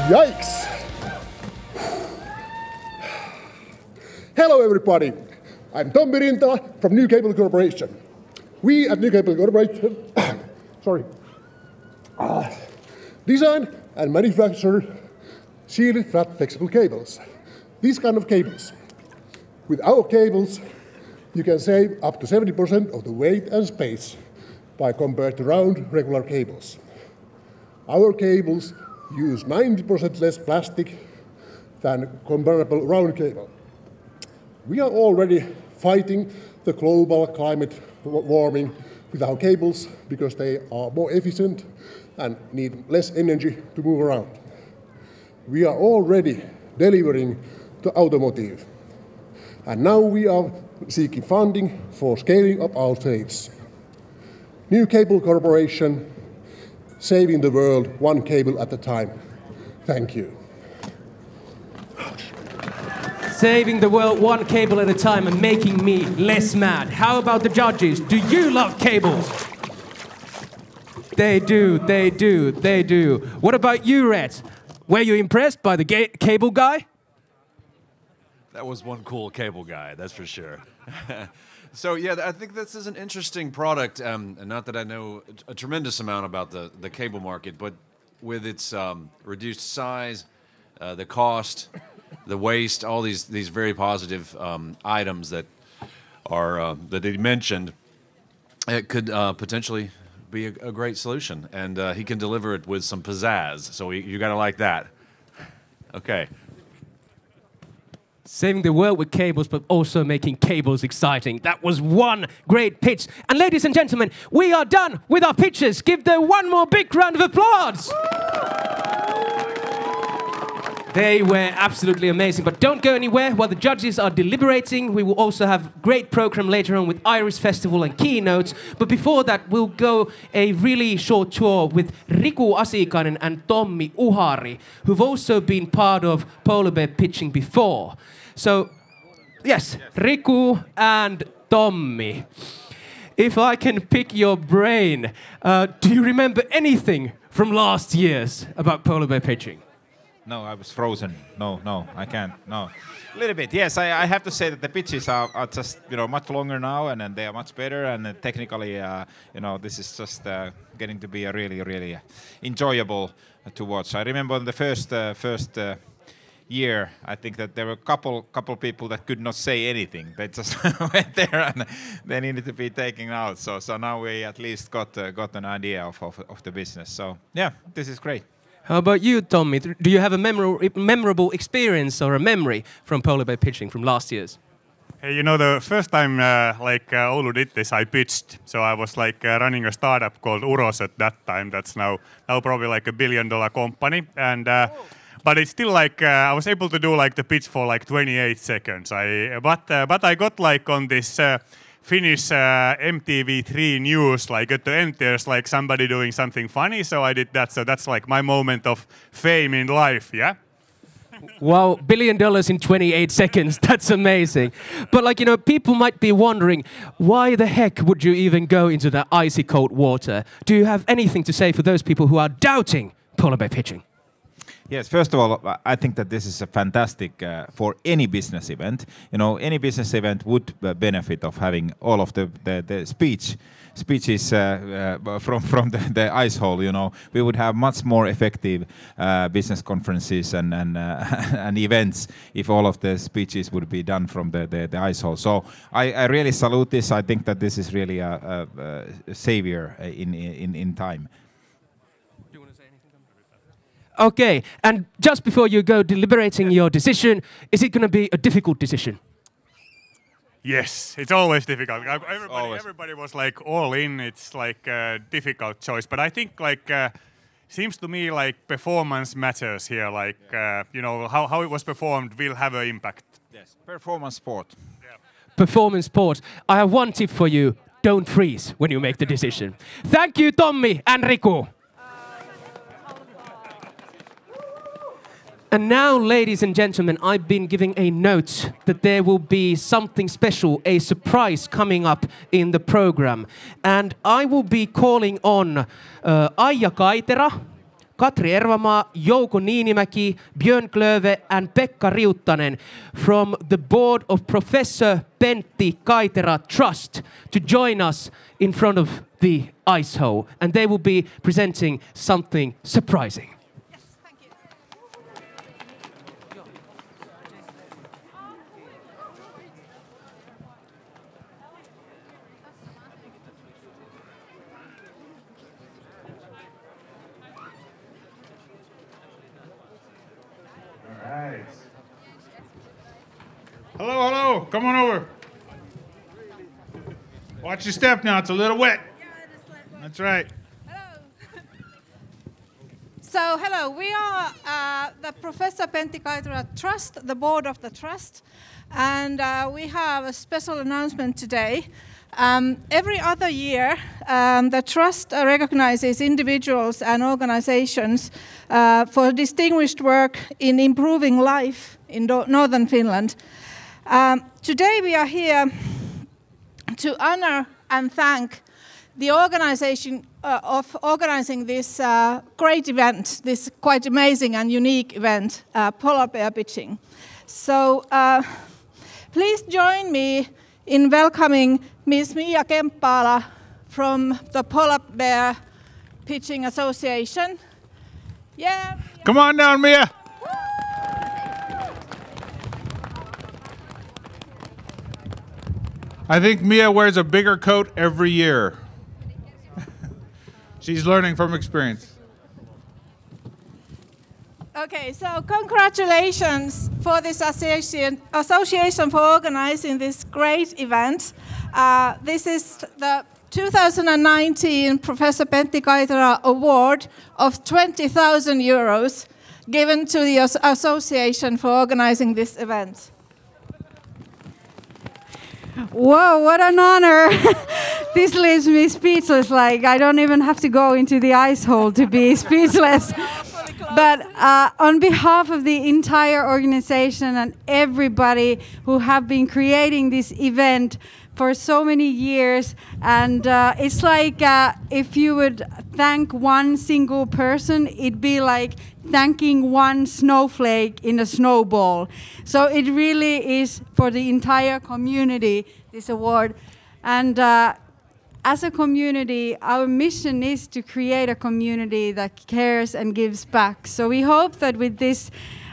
Yikes! Hello everybody, I'm Tom Birinta from New Cable Corporation. We at New Cable Corporation design and manufacture shielded flat flexible cables. These kind of cables. With our cables, you can save up to 70% of the weight and space by compared to round regular cables. Our cables use 90% less plastic than comparable round cable. We are already fighting the global climate warming with our cables because they are more efficient and need less energy to move around. We are already delivering to automotive. And now we are seeking funding for scaling up our sales. New Cable Corporation, saving the world one cable at a time. Thank you. Saving the world one cable at a time and making me less mad. How about the judges? Do you love cables? They do, they do, they do. What about you, Red? Were you impressed by the cable guy? That was one cool cable guy, that's for sure. So yeah, I think this is an interesting product, and not that I know a tremendous amount about the cable market, but with its reduced size, the cost, the waste, all these very positive items that are that he mentioned, it could potentially be a great solution. And he can deliver it with some pizzazz. So you got to like that. Okay. Saving the world with cables, but also making cables exciting. That was one great pitch. And ladies and gentlemen, we are done with our pitches. Give them one more big round of applause. They were absolutely amazing, but don't go anywhere. While the judges are deliberating, we will also have a great program later on with Iris Festival and keynotes. But before that, we'll go a really short tour with Riku Asikainen and Tommi Uhari, who've also been part of Polar Bear pitching before. So, yes, Riku and Tommi. If I can pick your brain, do you remember anything from last year's about Polar Bear pitching? No, I was frozen. No, I can't. No, a little bit. Yes, I have to say that the pitches are just much longer now, and they are much better. And technically, this is just getting to be a really enjoyable to watch. I remember the first year, I think that there were a couple people that could not say anything. They just went there and they needed to be taken out. So now we at least got an idea of the business. So yeah, this is great. How about you, Tommi? Do you have a memorable experience or a memory from Polar Bear pitching from last year's? Hey, the first time Oulu did this, I pitched. So I was running a startup called Uros at that time. That's now probably like $1 billion company. And but it's still I was able to do the pitch for 28 seconds. But I got on this Finnish MTV3 news, at the end there's somebody doing something funny, so I did that. So that's my moment of fame in life, yeah? Wow, $1 billion in 28 seconds, that's amazing. But people might be wondering, why the heck would you even go into that icy cold water? Do you have anything to say for those people who are doubting Polar Bear pitching? Yes, first of all, I think that this is a fantastic for any business event. Any business event would benefit of having all of the speeches from the ice hole. We would have much more effective business conferences and events if all of the speeches would be done from the ice hole. So I really salute this. I think that this is really a savior in time. Okay, and just before you go deliberating your decision, is it going to be a difficult decision? Yes, it's always difficult. Everybody was all in. It's a difficult choice. But I think seems to me performance matters here. How it was performed will have an impact. Yes, performance sport. Yeah. Performance sport. I have one tip for you. Don't freeze when you make the decision. Thank you, Tommi and Riku. And now, ladies and gentlemen, I've been giving a note that there will be something special, a surprise coming up in the program. And I will be calling on Aija Kaitera, Katri Ervamaa, Jouko Niinimäki, Björn Klöve and Pekka Riuttanen from the board of Professor Pentti Kaitera Trust to join us in front of the ice hole. And they will be presenting something surprising. Hello, come on over. Watch your step now, it's a little wet. That's right. So, hello, we are the Professor Pentti Kaitera Trust, the board of the trust, and we have a special announcement today. Every other year, the trust recognizes individuals and organizations for distinguished work in improving life in northern Finland. Today we are here to honor and thank the organization of organizing this great event, this quite amazing and unique event, Polar Bear pitching. So please join me in welcoming Ms. Mia Kemppaala from the Polar Bear Pitching Association. Yeah. Come on down, Mia. I think Mia wears a bigger coat every year. She's learning from experience. Okay, so congratulations for this association for organizing this great event. This is the 2019 Professor Pentti Kaitara Award of 20,000 euros given to the association for organizing this event. Whoa, what an honor. This leaves me speechless, like I don't even have to go into the ice hole to be speechless. But on behalf of the entire organization and everybody who have been creating this event for so many years, and it's like if you would thank one single person, it'd be like thanking one snowflake in a snowball. So it really is for the entire community, this award. And as a community, our mission is to create a community that cares and gives back. So we hope that with this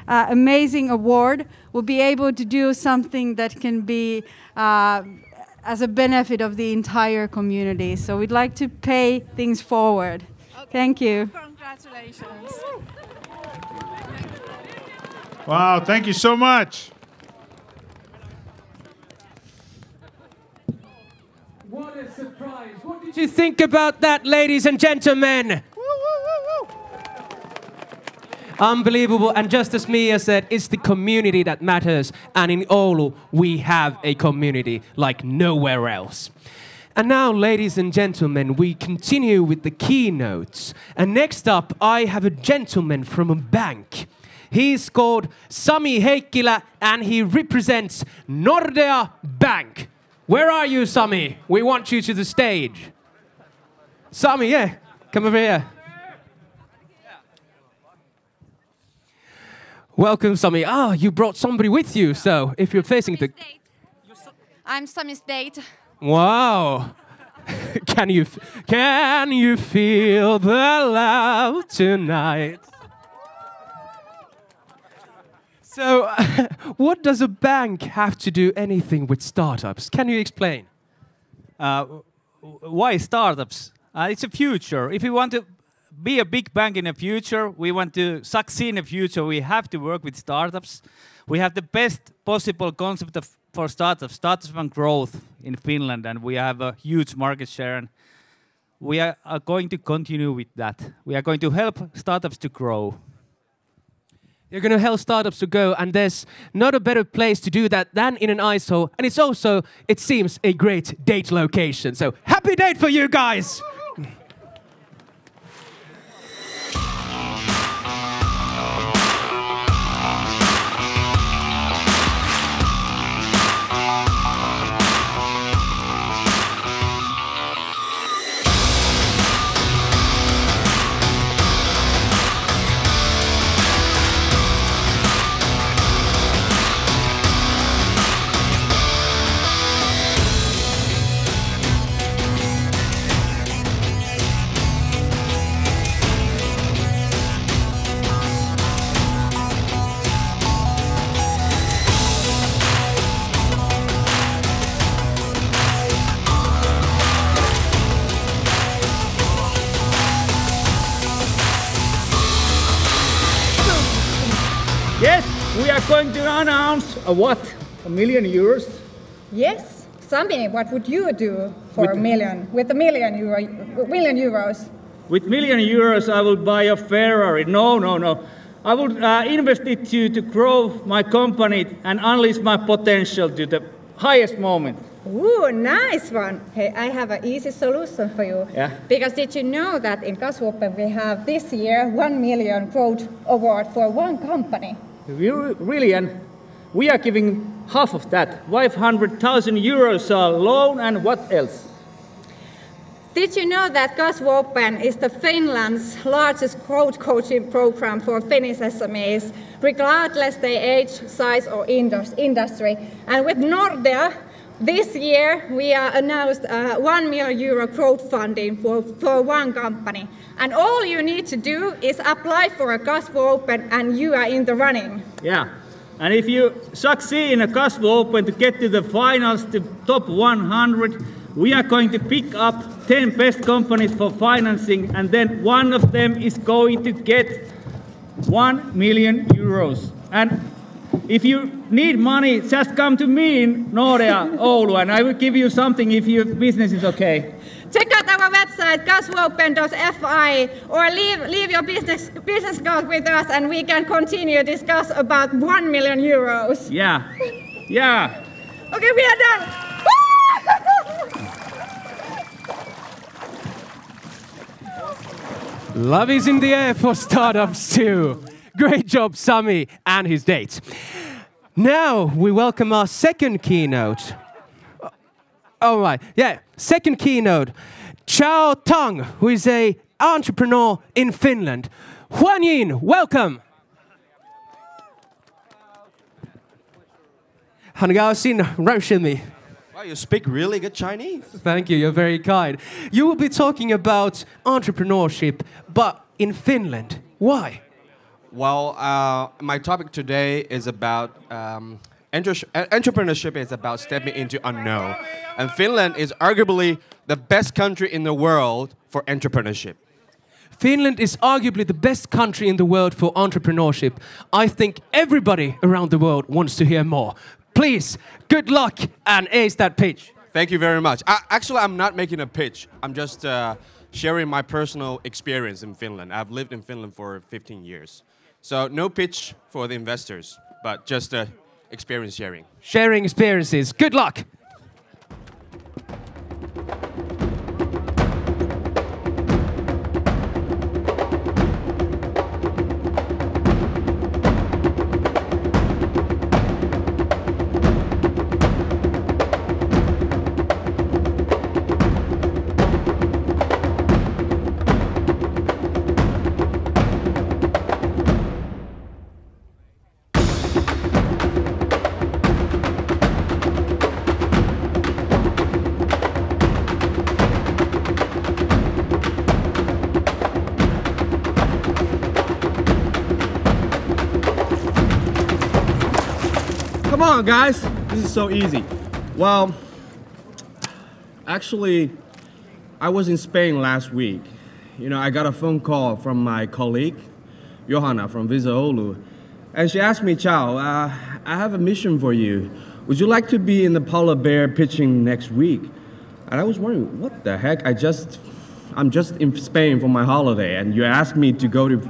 amazing award, we'll be able to do something that can be as a benefit of the entire community. So we'd like to pay things forward. Okay. Thank you. Congratulations. Wow, thank you so much. What a surprise. What did you think about that, ladies and gentlemen? Unbelievable. And just as Mia said, it's the community that matters. And in Oulu, we have a community like nowhere else. And now, ladies and gentlemen, we continue with the keynotes. And next up, I have a gentleman from a bank. He's called Sami Heikkilä, and he represents Nordea Bank. Where are you, Sami? We want you to the stage. Sami, yeah, come over here. Welcome, Sami. Ah, you brought somebody with you, so if you're facing the... I'm Sami's date. Wow. Can you feel the love tonight? So, what does a bank have to do anything with startups? Can you explain? Why startups? It's a future. If we want to be a big bank in the future, we want to succeed in the future, we have to work with startups. We have the best possible concept for startups and growth in Finland, and we have a huge market share, and we are going to continue with that. We are going to help startups to grow. You're going to help startups to go, and there's not a better place to do that than in an ice hole, and it's also, it seems, a great date location. So, happy date for you guys! Yes, we are going to announce what? €1 million? Yes. Sami, what would you do for a million? With €1 million? With €1 million, I will buy a Ferrari. No. I will invest it to grow my company and unleash my potential to the highest moment. Ooh, nice one. Hey, I have an easy solution for you. Yeah. Because did you know that in Kasvuopen we have this year 1 million growth award for one company? Really, and we are giving half of that, 500,000 euros loan, and what else? Did you know that Kasvuopen is the Finland's largest growth coaching program for Finnish SMEs, regardless their age, size, or industry? And with Nordea, this year we announced €1 million growth funding for one company. And all you need to do is apply for a Kasvuopen and you are in the running. Yeah, and if you succeed in a Kasvuopen to get to the finals, to top 100, we are going to pick up 10 best companies for financing, and then one of them is going to get 1 million euros. And if you need money, just come to me in Nordea, Oulu, and I will give you something if your business is okay. Check out our website, kasvuopen.fi, or leave your business card with us, and we can continue to discuss about 1 million euros. Yeah. Yeah. Okay, we are done. Love is in the air for startups too. Great job, Sami and his date. Now we welcome our second keynote. All right, yeah, second keynote. Chao Tang, who is an entrepreneur in Finland. Huan Yin, welcome. Hangao-sin Raushimi. Wow, you speak really good Chinese. Thank you, you're very kind. You will be talking about entrepreneurship, but in Finland. Why? Well, my topic today is about entrepreneurship is about stepping into unknown. And Finland is arguably the best country in the world for entrepreneurship. Finland is arguably the best country in the world for entrepreneurship. I think everybody around the world wants to hear more. Please, good luck and ace that pitch. Thank you very much. Actually, I'm not making a pitch. I'm just sharing my personal experience in Finland. I've lived in Finland for 15 years. So no pitch for the investors, but just experience sharing. Sharing experiences. Good luck. Come on, guys. This is so easy. Well, actually, I was in Spain last week. You know, I got a phone call from my colleague, Johanna from Visa Oulu, and she asked me, Chao, I have a mission for you. Would you like to be in the polar bear pitching next week? And I was wondering, what the heck? I'm just in Spain for my holiday, and you asked me to go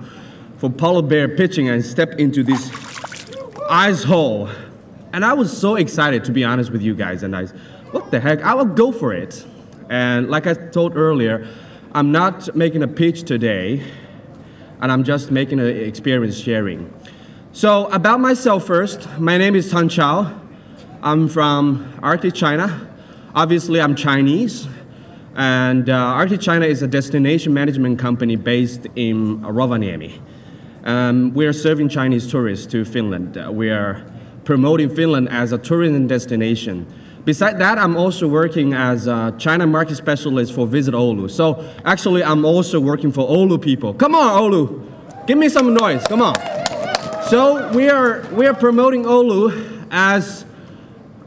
for polar bear pitching and step into this ice hole. And I was so excited, to be honest with you guys, and what the heck, I will go for it. And like I told earlier, I'm not making a pitch today, and I'm just making an experience sharing. So about myself first, my name is Tan Chao. I'm from Arctic China. Obviously, I'm Chinese. And Arctic China is a destination management company based in Rovaniemi. We are serving Chinese tourists to Finland. We are promoting Finland as a tourism destination. Besides that, I'm also working as a China market specialist for Visit Oulu. So actually, I'm also working for Oulu people. Come on, Oulu, give me some noise. Come on. So we are promoting Oulu as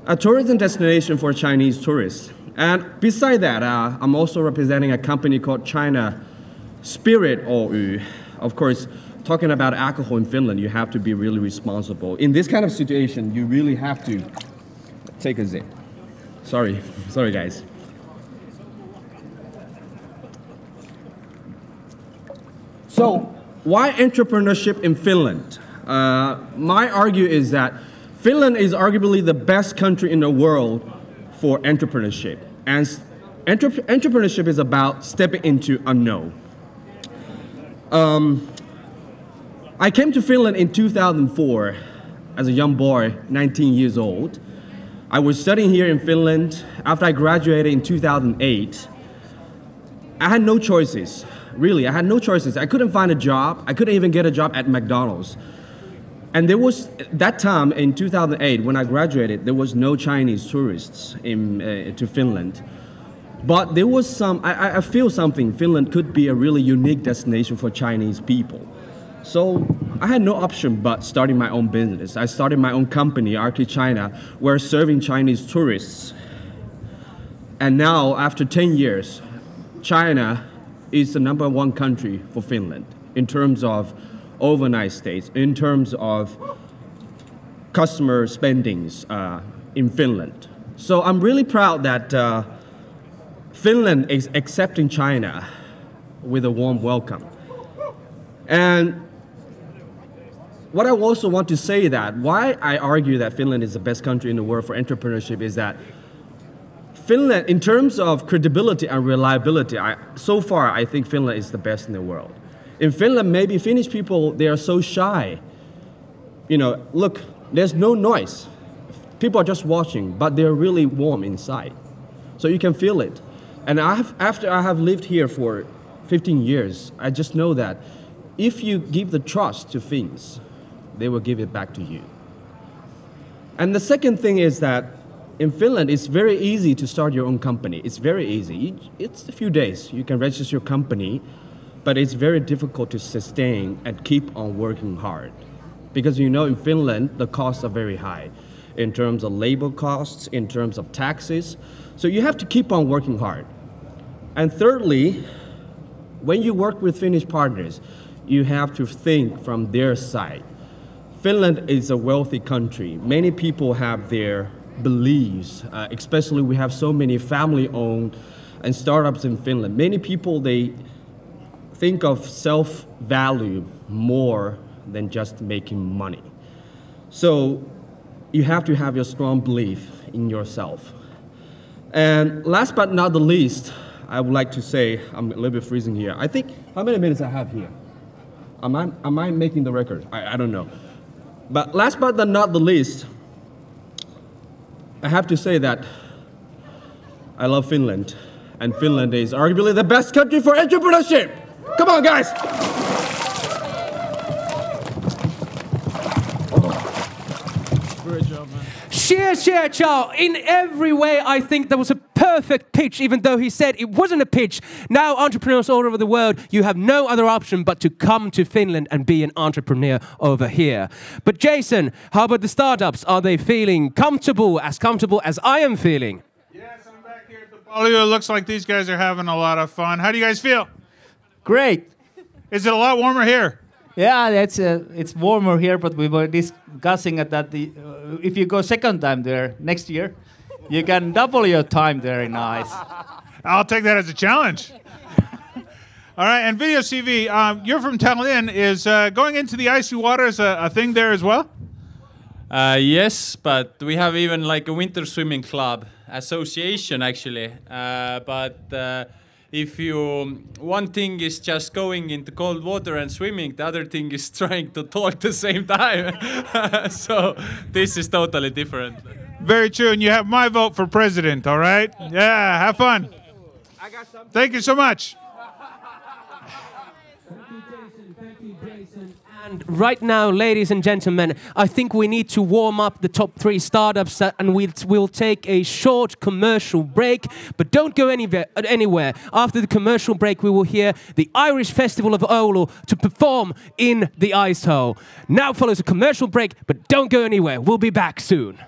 a tourism destination for Chinese tourists. And beside that, I'm also representing a company called China Spirit Oy. Of course, talking about alcohol in Finland, you have to be really responsible. In this kind of situation, you really have to take a sip. Sorry guys. So, why entrepreneurship in Finland? My argue is that Finland is arguably the best country in the world for entrepreneurship. And entrepreneurship is about stepping into unknown. I came to Finland in 2004 as a young boy, 19 years old. I was studying here in Finland. After I graduated in 2008, I had no choices. Really, I had no choices. I couldn't find a job. I couldn't even get a job at McDonald's. And there was, that time in 2008, when I graduated, there was no Chinese tourists to Finland. But there was some, I feel something, Finland could be a really unique destination for Chinese people. So I had no option but starting my own business. I started my own company, Arctic China. We're serving Chinese tourists. And now, after 10 years, China is the #1 country for Finland in terms of overnight stays, in terms of customer spendings in Finland. So I'm really proud that Finland is accepting China with a warm welcome. And what I also want to say that why I argue that Finland is the best country in the world for entrepreneurship is that Finland, in terms of credibility and reliability, so far I think Finland is the best in the world. In Finland, maybe Finnish people, they are so shy. You know, look, there's no noise. People are just watching, but they're really warm inside. So you can feel it. And after I have lived here for 15 years, I just know that if you give the trust to Finns, they will give it back to you. And the second thing is that in Finland, it's very easy to start your own company. It's very easy. It's a few days. You can register your company, but it's very difficult to sustain and keep on working hard. Because you know in Finland, the costs are very high in terms of labor costs, in terms of taxes. So you have to keep on working hard. And thirdly, when you work with Finnish partners, you have to think from their side. Finland is a wealthy country. Many people have their beliefs, especially we have so many family-owned and startups in Finland. Many people, they think of self-value more than just making money. So you have to have your strong belief in yourself. And last but not the least, I would like to say, I'm a little bit freezing here. I think, how many minutes I have here? Am I making the record? I don't know. But last but not the least, I have to say that I love Finland, and Finland is arguably the best country for entrepreneurship. Come on, guys! Great job, man. Cheers, Chow. In every way, I think that was a perfect pitch, even though he said it wasn't a pitch. Now, entrepreneurs all over the world, you have no other option but to come to Finland and be an entrepreneur over here. But Jason, how about the startups? Are they feeling comfortable as I am feeling? Yes, I'm back here at the Palio. It looks like these guys are having a lot of fun. How do you guys feel? Great. Is it a lot warmer here? Yeah, it's warmer here, but we were discussing that if you go second time there next year, you can double your time there in ice. I'll take that as a challenge. All right, and Video CV, you're from Tallinn. Is going into the icy waters a thing there as well? Yes, but we have even like a winter swimming club association actually. If one thing is just going into cold water and swimming, the other thing is trying to talk at the same time. So this is totally different. Very true, and you have my vote for president, all right? Yeah, have fun. Thank you so much. And right now, ladies and gentlemen, I think we need to warm up the top 3 startups and we'll take a short commercial break. But don't go anywhere. After the commercial break, we will hear the Irish Festival of Oulu to perform in the Ice Hole. Now follows a commercial break, but don't go anywhere. We'll be back soon.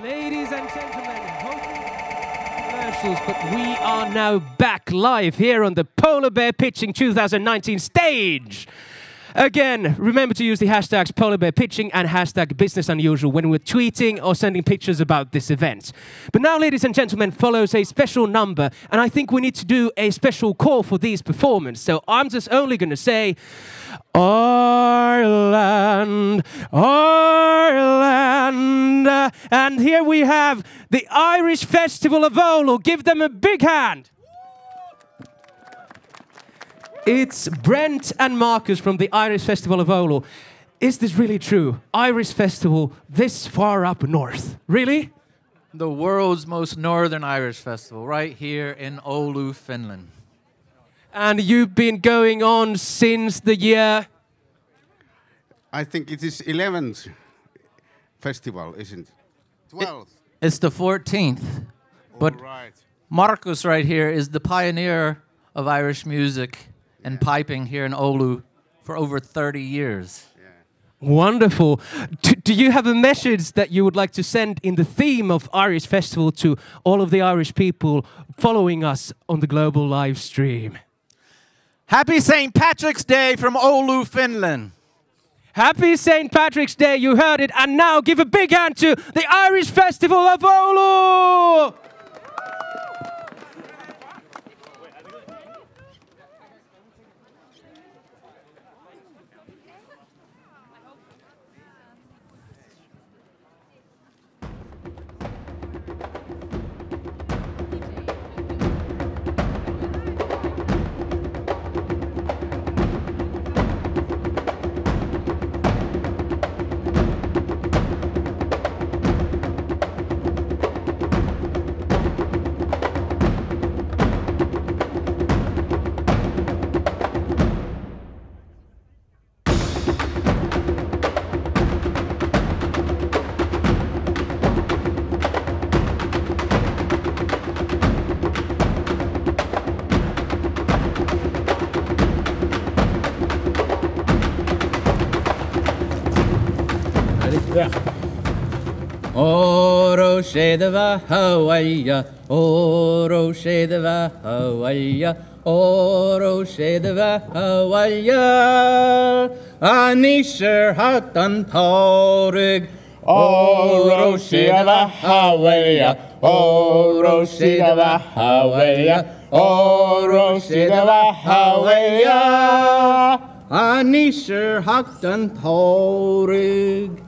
Ladies and gentlemen, commercials, but we are now back live here on the Polar Bear Pitching 2019 stage. Again, remember to use the hashtags polarbearpitching and hashtag businessunusual when we're tweeting or sending pictures about this event. But now, ladies and gentlemen, follows a special number, and I think we need to do a special call for these performers. So I'm just only going to say, Ireland, Ireland. And here we have the Irish Festival of Oulu. Give them a big hand. It's Brent and Marcus from the Irish Festival of Oulu. Is this really true? Irish Festival this far up north. Really? The world's most northern Irish festival, right here in Oulu, Finland. And you've been going on since the year? I think it is 11th festival, isn't it? 12th. It's the 14th. But Marcus right here is the pioneer of Irish music and piping here in Oulu for over 30 years. Wonderful. Do you have a message that you would like to send in the theme of Irish Festival to all of the Irish people following us on the global live stream? Happy St. Patrick's Day from Oulu, Finland. Happy St. Patrick's Day, you heard it. And now give a big hand to the Irish Festival of Oulu! Oro shedava Hawaii, Oro shedava Hawaii, Oro shedava Hawaii, Anisher hatan taurig, Oro shedava Hawaii, Oro shedava Hawaii, Oro shedava Hawaii, Anisher hatan taurig.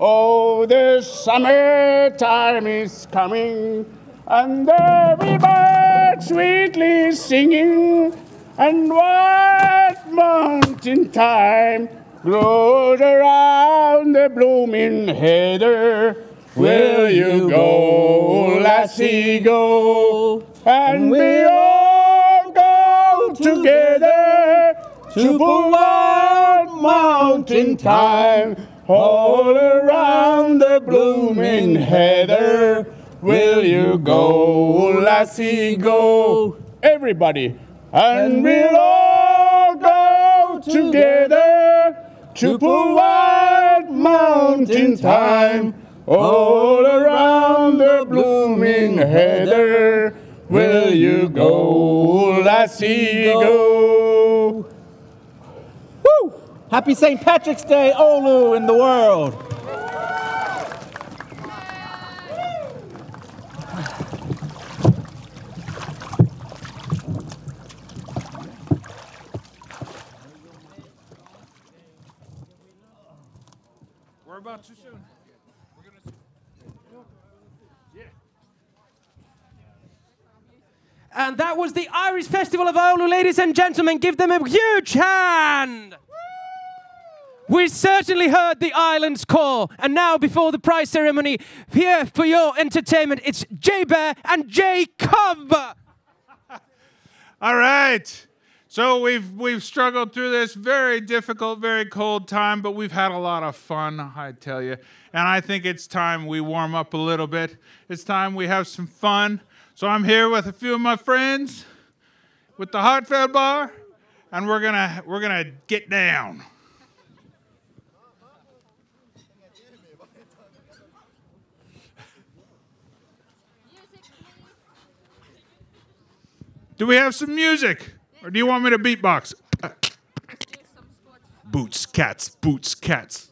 Oh, the summertime is coming, and every bird sweetly singing. And what mountain thyme grows around the blooming heather? Will you go, lassie, go? And we all go together to one mountain thyme. All around the blooming heather, will you go, lassie, go? Everybody, and we'll all go together to White Mountain time. All around the blooming heather, will you go, lassie, go? Woo! Happy St. Patrick's Day, Oulu, in the world. We're about to soon. And that was the Irish Festival of Oulu, ladies and gentlemen. Give them a huge hand. We certainly heard the island's call. And now, before the prize ceremony, here for your entertainment, it's JBear and Jacob. All right. So we've struggled through this very difficult, very cold time, but we've had a lot of fun, I tell you. And I think it's time we warm up a little bit. It's time we have some fun. So I'm here with a few of my friends with the Hartfeld Bar, and we're gonna get down. Do we have some music? Or do you want me to beatbox? Boots, cats, boots, cats.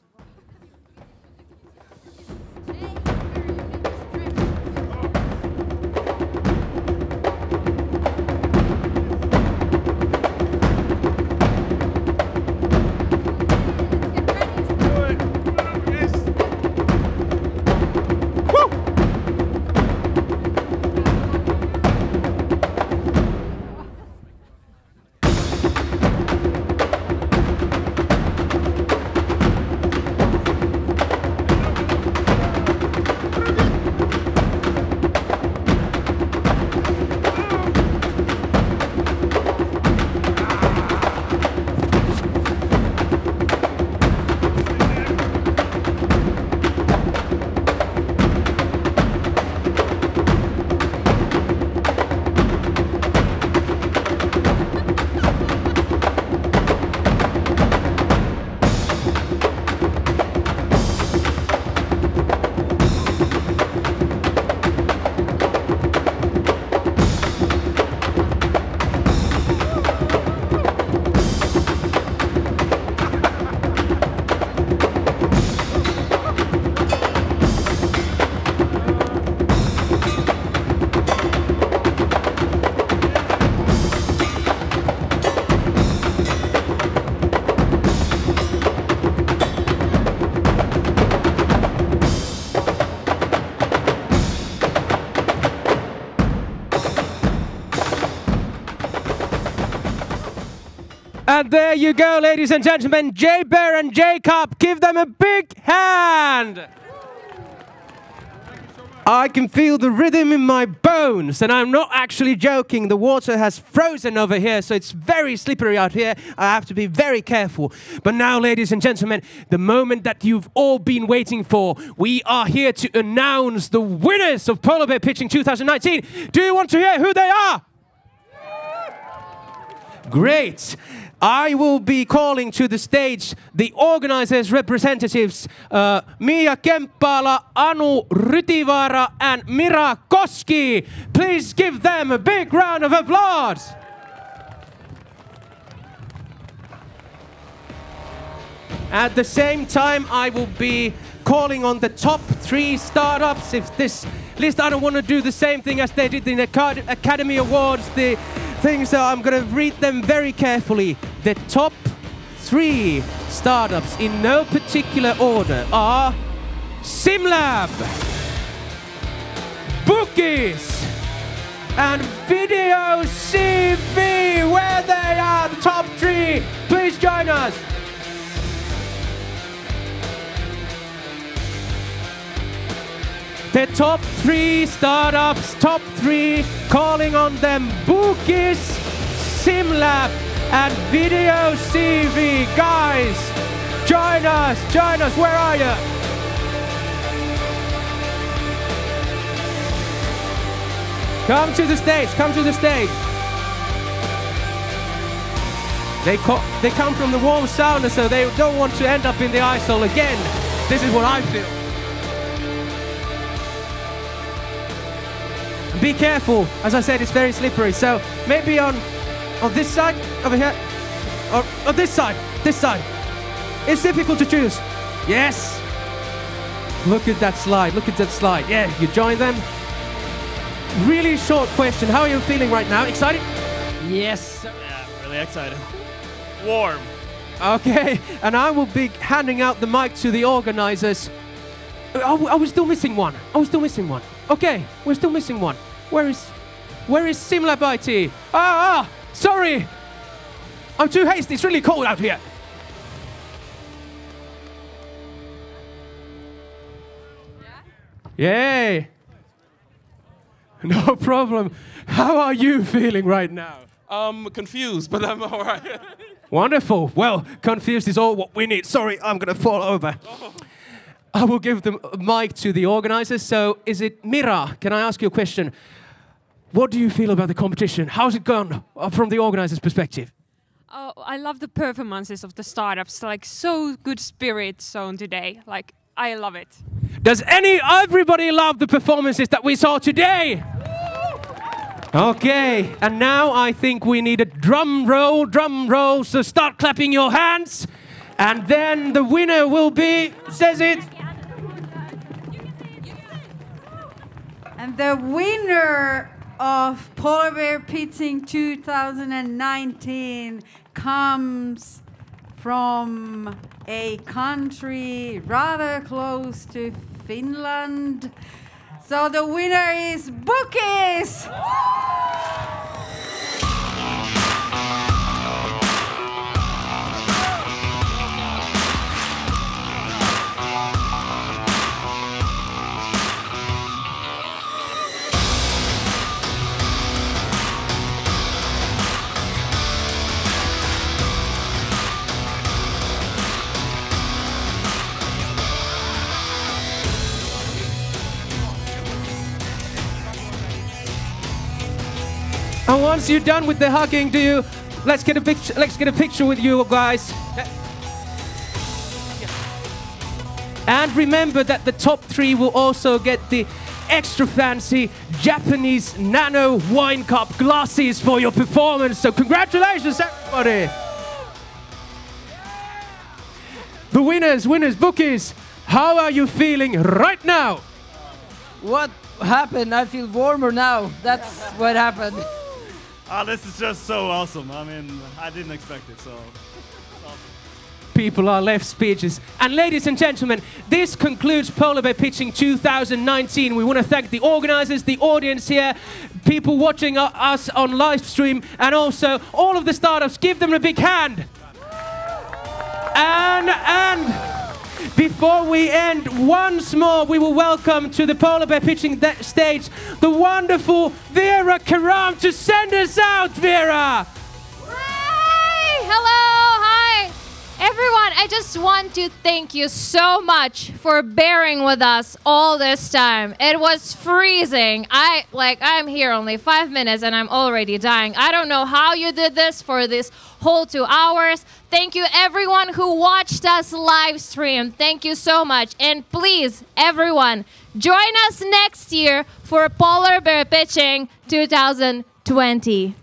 And there you go, ladies and gentlemen, JBear and Jacob. Give them a big hand. I can feel the rhythm in my bones, and I'm not actually joking. The water has frozen over here, so it's very slippery out here. I have to be very careful. But now, ladies and gentlemen, the moment that you've all been waiting for, we are here to announce the winners of Polar Bear Pitching 2019. Do you want to hear who they are? Great. I will be calling to the stage the organizers' representatives, Mia Kemppala, Anu Rytivaara, and Mira Koski. Please give them a big round of applause. At the same time, I will be calling on the top 3 startups. If this list, I don't want to do the same thing as they did in the Academy Awards, the things, so I'm going to read them very carefully. The top 3 startups, in no particular order, are SimLab, Bookies, and Video CV. Where they are, the top 3. Please join us. The top 3 startups, top 3, calling on them, Bookies, SimLab, and Video CV. Guys, join us, where are you? Come to the stage, come to the stage. They come from the warm sauna, so they don't want to end up in the ice hole again. This is what I feel. Be careful, as I said, it's very slippery. So maybe on this side, over here, or this side. It's difficult to choose. Yes. Look at that slide, Yeah, you join them. Really short question. How are you feeling right now? Excited? Yes. Yeah, really excited. Warm. Okay, and I will be handing out the mic to the organizers. Are we still missing one? Okay, we're still missing one. Where is SimLab IT? Sorry. I'm too hasty. It's really cold out here. Yay. No problem. How are you feeling right now? Confused, but I'm all right. Wonderful. Well, confused is all what we need. Sorry, I'm going to fall over. I will give the mic to the organizers. So is it Mira? Can I ask you a question? What do you feel about the competition? How's it gone from the organizer's perspective? Oh, I love the performances of the startups. Like, so good spirit shown today. Like, I love it. Does everybody love the performances that we saw today? Okay, and now I think we need a drum roll, so start clapping your hands. And then the winner will be, says it. And the winner of Polar Bear Pitching 2019 comes from a country rather close to Finland. So the winner is Bookies! And once you're done with the hugging, let's get a picture with you guys. And remember that the top 3 will also get the extra fancy Japanese nano wine cup glasses for your performance. So congratulations, everybody. The winners, Bookies, how are you feeling right now? What happened? I feel warmer now. That's what happened. This is just so awesome. I mean, I didn't expect it, so it's awesome. People are left speechless. And ladies and gentlemen, this concludes Polar Bear Pitching 2019. We want to thank the organizers, the audience here, people watching us on live stream, and also all of the startups. Give them a big hand. And before we end, once more, we will welcome to the Polar Bear Pitching stage the wonderful Viera Karam to send us out, Viera! Hi! Hello! Hi! Everyone, I just want to thank you so much for bearing with us all this time. It was freezing. I'm here only 5 minutes and I'm already dying. I don't know how you did this for this whole 2 hours. Thank you everyone who watched us live stream. Thank you so much. And please, everyone, join us next year for Polar Bear Pitching 2020.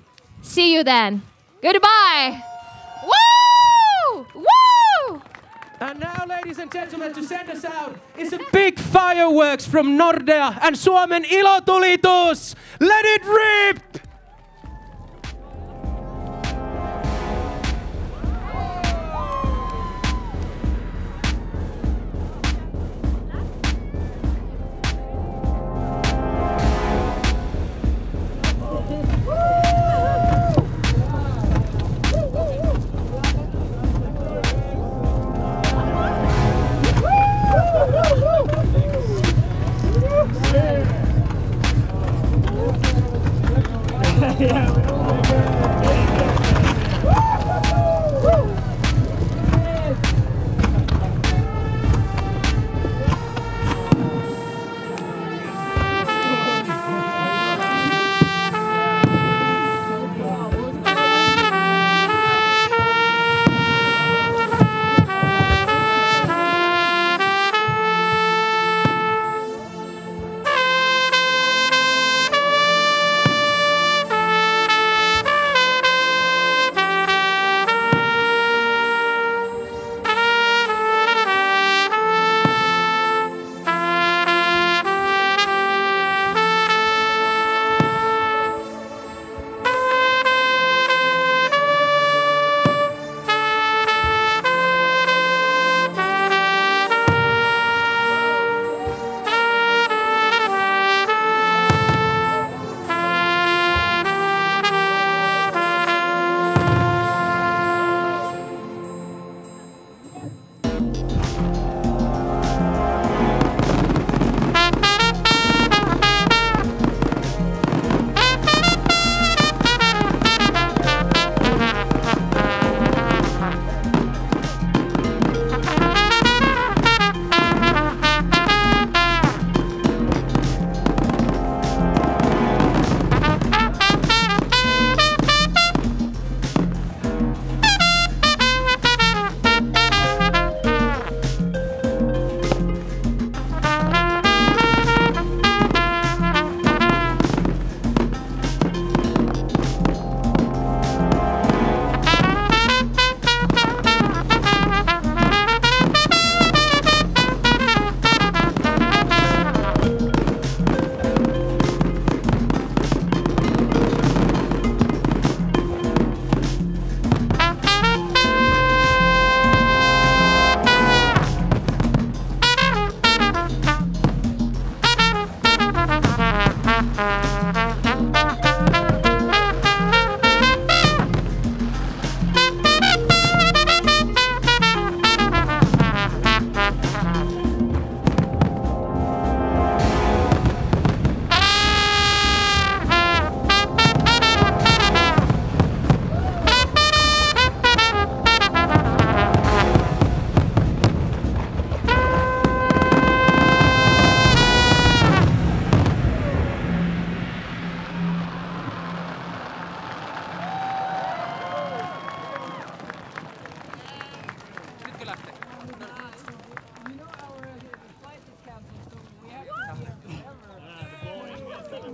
See you then. Goodbye. Woo! Woo! And now, ladies and gentlemen, to send us out is a big fireworks from Nordea and Suomen Ilotulitus. Let it rip!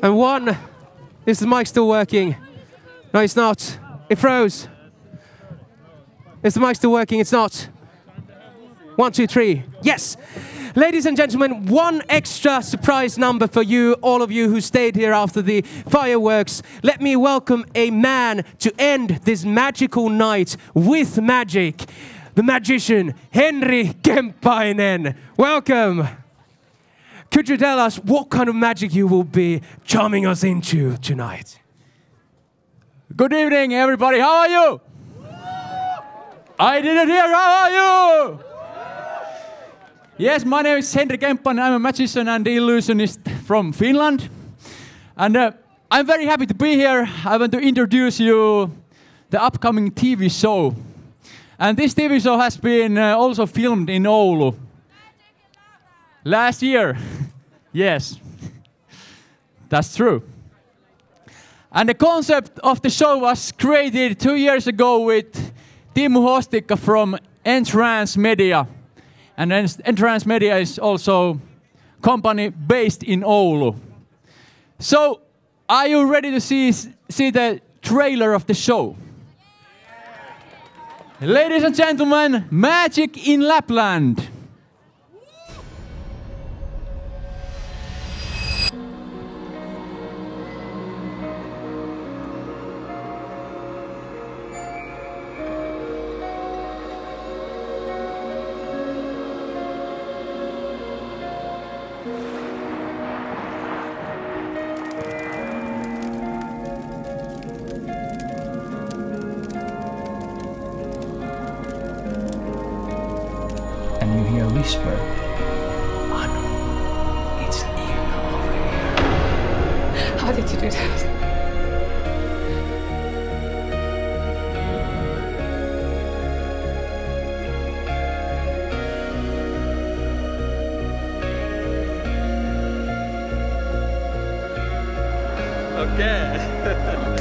And 1. Is the mic still working? No, it's not. It froze. Is the mic still working? It's not. 1, 2, 3. Yes. Ladies and gentlemen, 1 extra surprise number for you, all of you who stayed here after the fireworks. Let me welcome a man to end this magical night with magic. The magician, Henri Kemppainen. Welcome. Could you tell us what kind of magic you will be charming us into tonight? Good evening, everybody. How are you? I didn't hear. How are you? Yes, my name is Henri Kemppainen. I'm a magician and illusionist from Finland. And I'm very happy to be here. I want to introduce you the upcoming TV show. And this TV show has been also filmed in Oulu last year. Yes, that's true. And the concept of the show was created 2 years ago with Teemu Hostikka from Entrance Media. And Entrance Media is also a company based in Oulu. So, are you ready to see the trailer of the show? Yeah. Ladies and gentlemen, Magic in Lapland. Whisper. Anu, it's Ina over here. How did you do that? Okay.